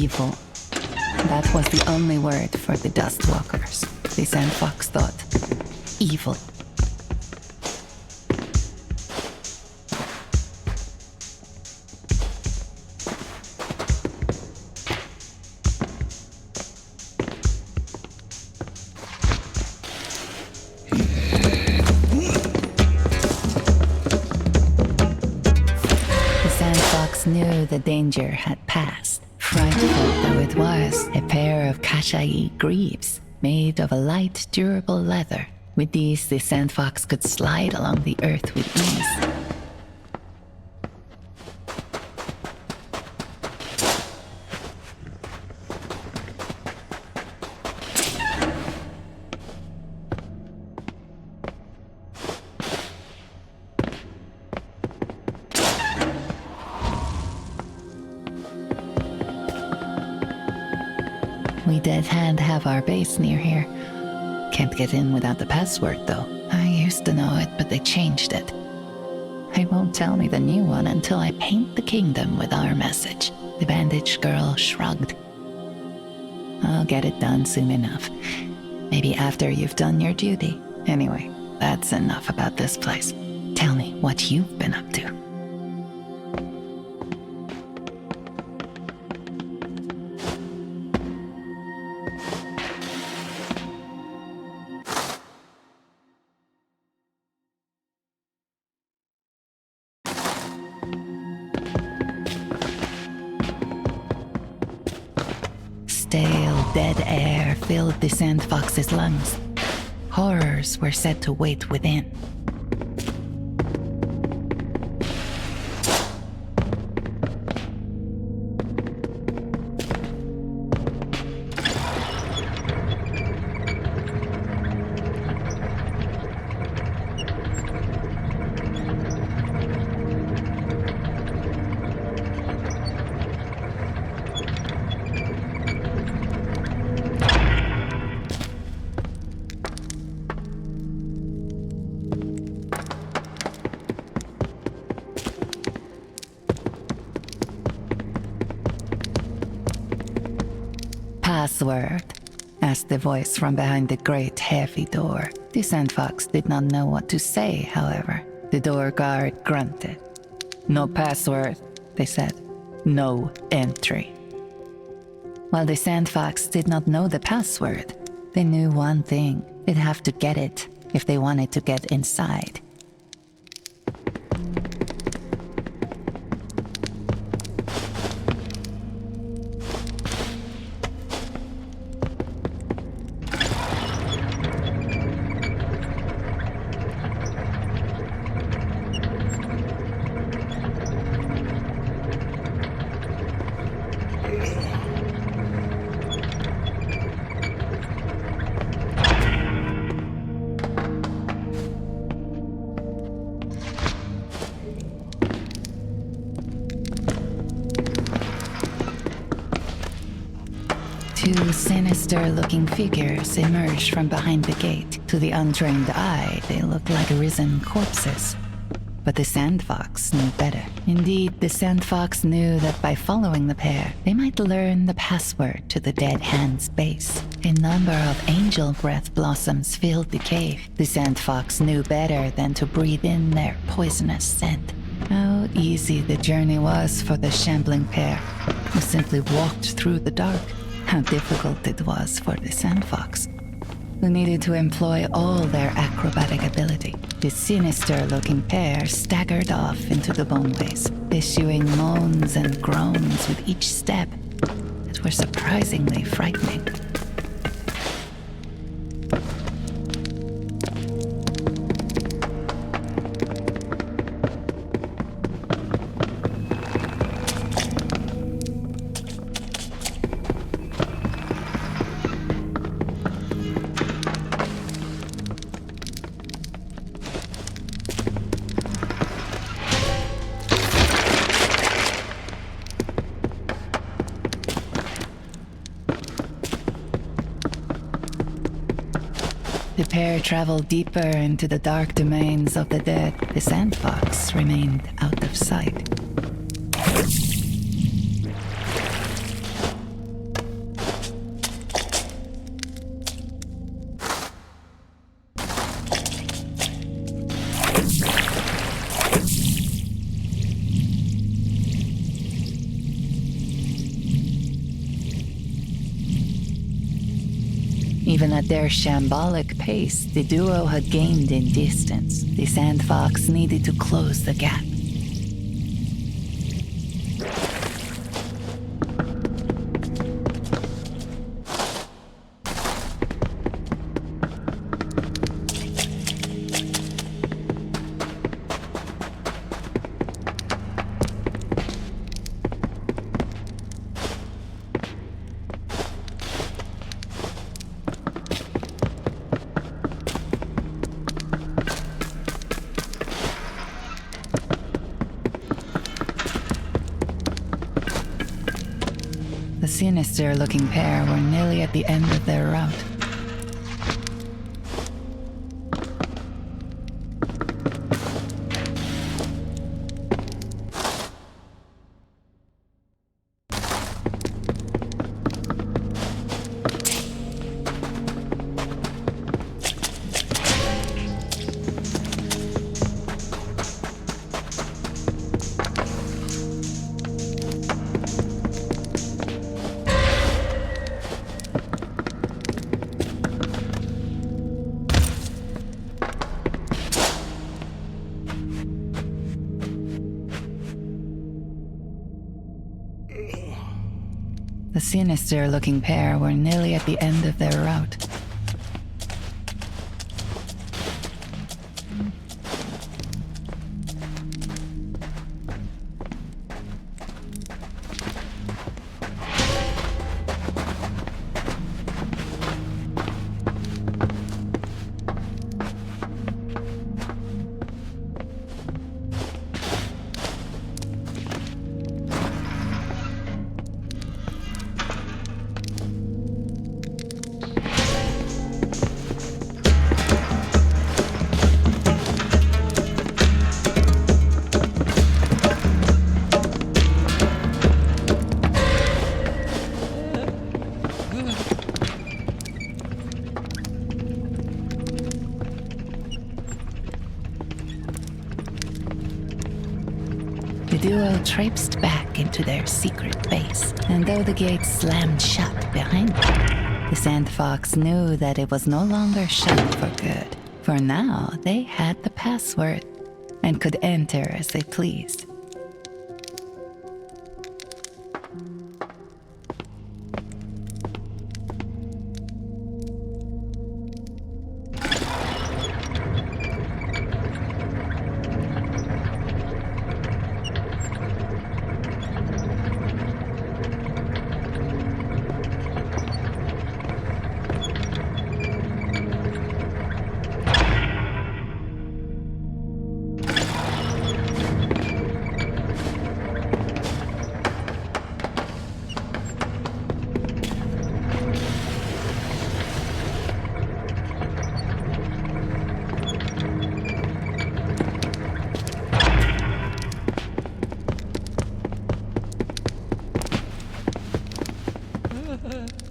evil. That was the only word for the Dustwalkers. The Sandfox thought. Evil. Knew the danger had passed. Frightful though it was, a pair of Kashai greaves made of a light, durable leather. With these, the Sandfox could slide along the earth with ease. We dead hand have our base near here. Can't get in without the password, though. I used to know it, but they changed it. They won't tell me the new one until I paint the kingdom with our message. The bandaged girl shrugged. I'll get it done soon enough. Maybe after you've done your duty. Anyway, that's enough about this place. Tell me what you've been up to. Stale, dead air filled the Sandfox's lungs. Horrors were said to wait within. Password? Asked the voice from behind the great heavy door. The Sandfox did not know what to say, however. The door guard grunted. No password, they said. No entry. While the Sandfox did not know the password, they knew one thing. They'd have to get it if they wanted to get inside. Two sinister-looking figures emerged from behind the gate. To the untrained eye, they looked like risen corpses. But the Sandfox knew better. Indeed, the Sandfox knew that by following the pair, they might learn the password to the dead hand's base. A number of angel breath blossoms filled the cave. The Sandfox knew better than to breathe in their poisonous scent. How easy the journey was for the shambling pair, who simply walked through the dark. How difficult it was for the Sandfox, who needed to employ all their acrobatic ability. The sinister-looking pair staggered off into the boneways, issuing moans and groans with each step that were surprisingly frightening. The pair traveled deeper into the dark domains of the dead. The Sandfox remained out of sight. Even at their shambolic pace, the duo had gained in distance. The Sandfox needed to close the gap. The sinister-looking pair were nearly at the end of their route. The sinister-looking pair were nearly at the end of their route. The duo traipsed back into their secret base, and though the gate slammed shut behind them, the Sandfox knew that it was no longer shut for good. For now, they had the password and could enter as they pleased.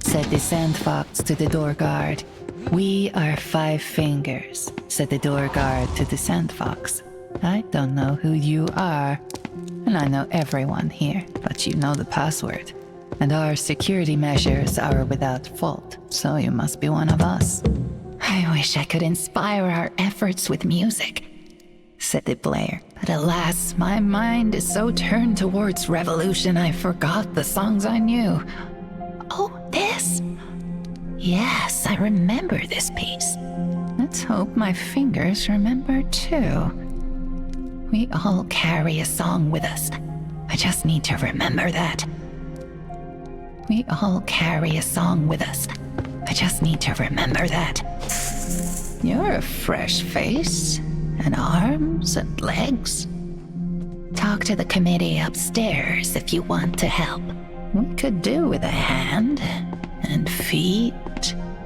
Said the Sandfox to the door guard. "We are Five Fingers," said the door guard to the Sandfox. "I don't know who you are, and I know everyone here, but you know the password. And our security measures are without fault, so you must be one of us." "I wish I could inspire our efforts with music," said the player. "But alas, my mind is so turned towards revolution I forgot the songs I knew. Oh, this? Yes, I remember this piece. Let's hope my fingers remember too. We all carry a song with us. I just need to remember that. We all carry a song with us. I just need to remember that. You're a fresh face, and arms and legs. Talk to the committee upstairs if you want to help. We could do with a hand, and feet,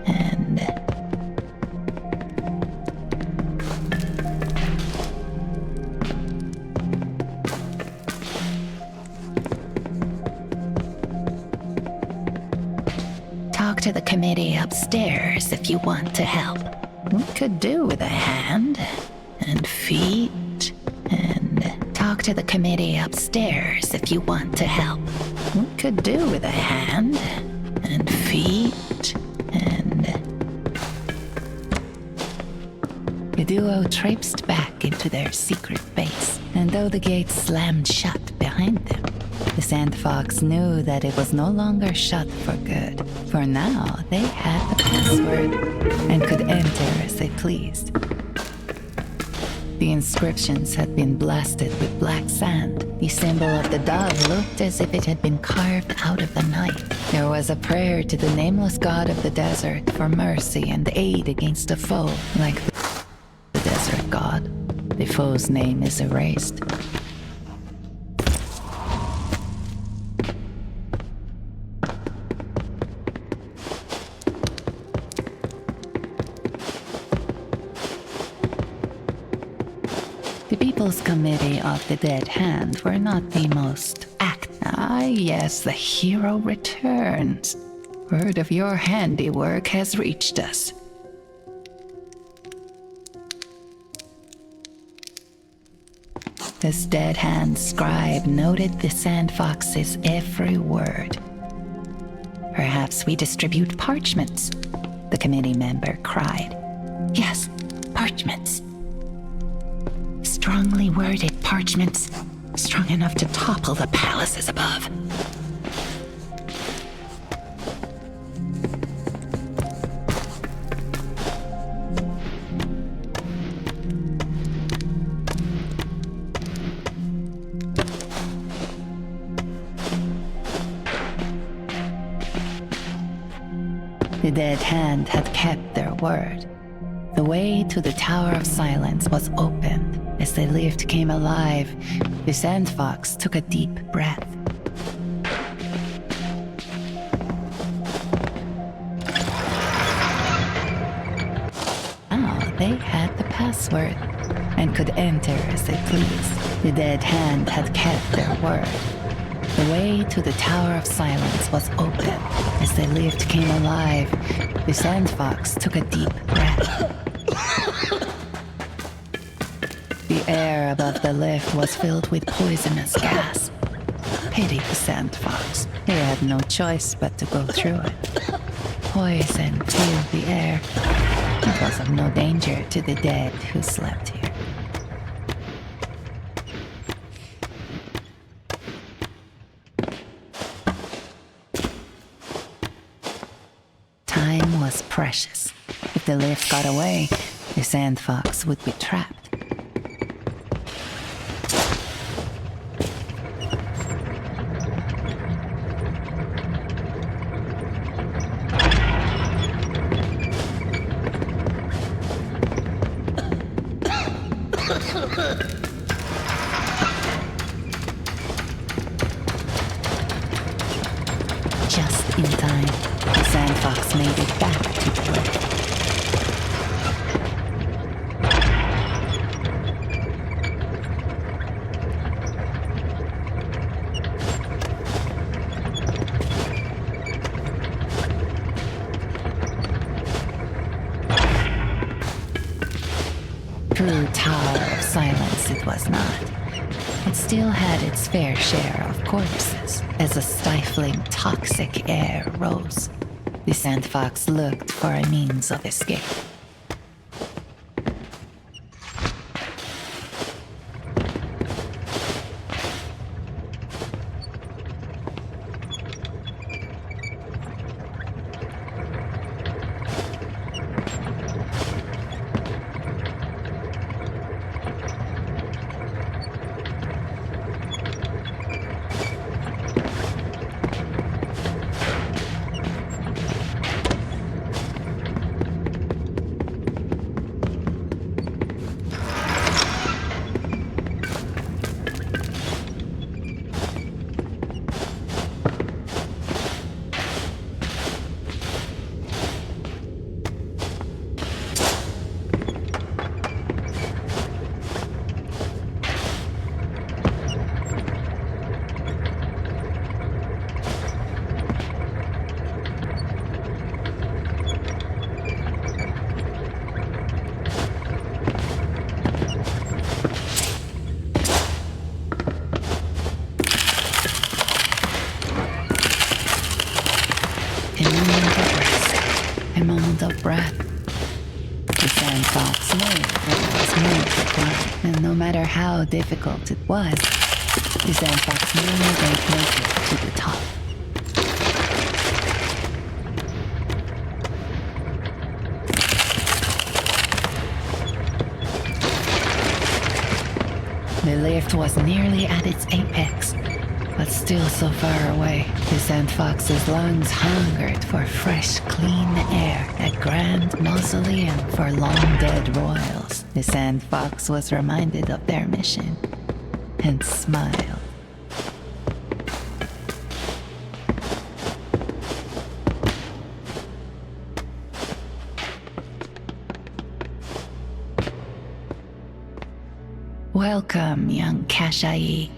and..." "Talk to the committee upstairs if you want to help. We could do with a hand, and feet, and..." "Talk to the committee upstairs if you want to help. We could do with a hand, and feet, and..." The duo traipsed back into their secret base, and though the gate slammed shut behind them, the Sandfox knew that it was no longer shut for good, for now they had the password and could enter as they pleased. The inscriptions had been blasted with black sand. The symbol of the dove looked as if it had been carved out of the night. There was a prayer to the nameless god of the desert for mercy and aid against a foe. Like the desert god, the foe's name is erased. The People's Committee of the Dead Hand were not the most yes, the hero returns. Word of your handiwork has reached us. This Dead Hand scribe noted the Sandfox's every word. Perhaps we distribute parchments, the committee member cried. Yes, parchments. Strongly worded parchments, strong enough to topple the palaces above. The Dead Hand had kept their word. The way to the Tower of Silence was opened. As the lift came alive, the Sandfox took a deep breath. Now they had the password and could enter as they pleased. The Dead Hand had kept their word. The way to the Tower of Silence was open. As the lift came alive, the Sandfox took a deep breath. The air above the lift was filled with poisonous gas. Pity the Sandfox. He had no choice but to go through it. Poison filled the air. It was of no danger to the dead who slept here. Time was precious. If the lift got away, the Sandfox would be trapped. Just in time, the Sandfox made it back to the lift. True Tower of Silence it was not. It still had its fair share of corpses as a stifling, toxic air rose. The Sandfox looked for a means of escape. The Sandfox knew that it was meant to climb, and no matter how difficult it was, the Sandfox knew they'd make it to the top. The lift was nearly at its apex, but still so far away. The Sandfox's lungs hungered for fresh, clean air, a grand mausoleum for long-dead royals. The Sandfox was reminded of their mission and smiled. Welcome, young Kashai.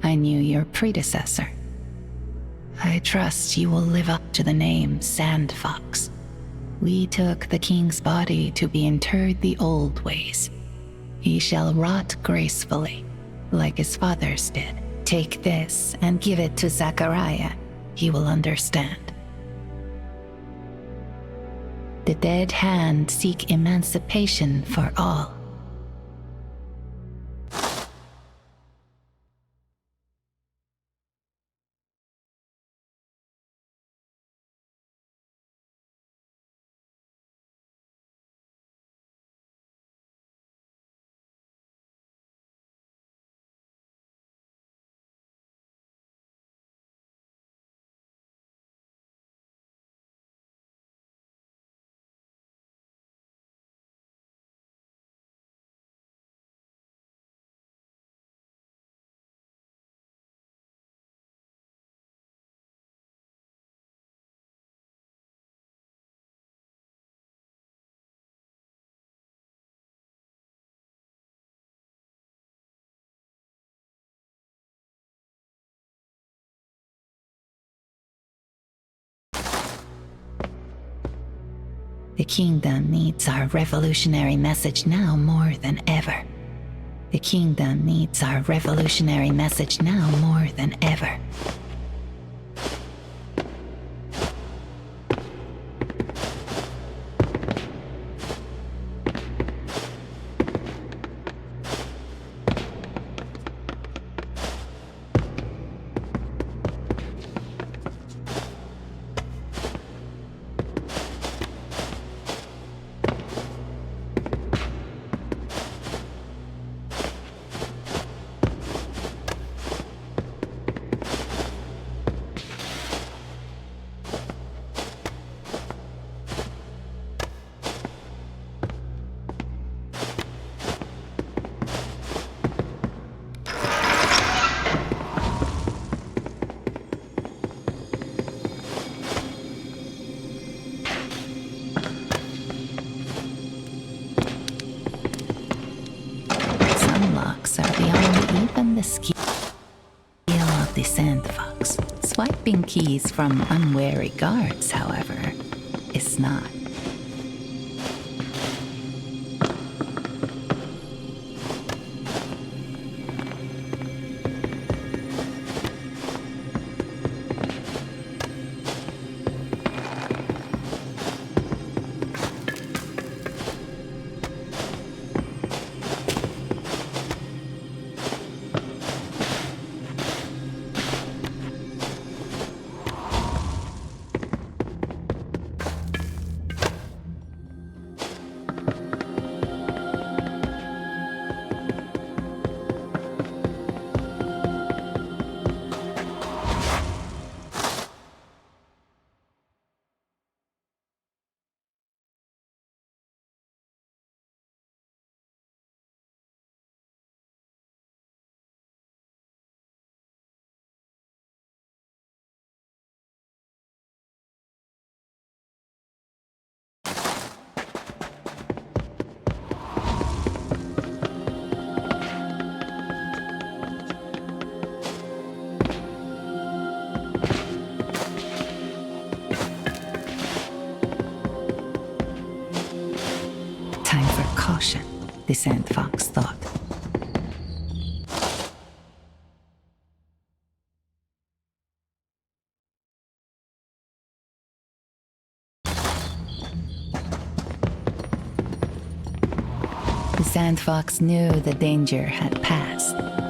I knew your predecessor. I trust you will live up to the name Sandfox. We took the king's body to be interred the old ways. He shall rot gracefully, like his fathers did. Take this and give it to Zachariah. He will understand. The dead hand seek emancipation for all. The kingdom needs our revolutionary message now more than ever. The kingdom needs our revolutionary message now more than ever. Are beyond even the skill of the Sandfox. Swiping keys from unwary guards, however, is not. Caution, the Sandfox thought. The Sandfox knew the danger had passed.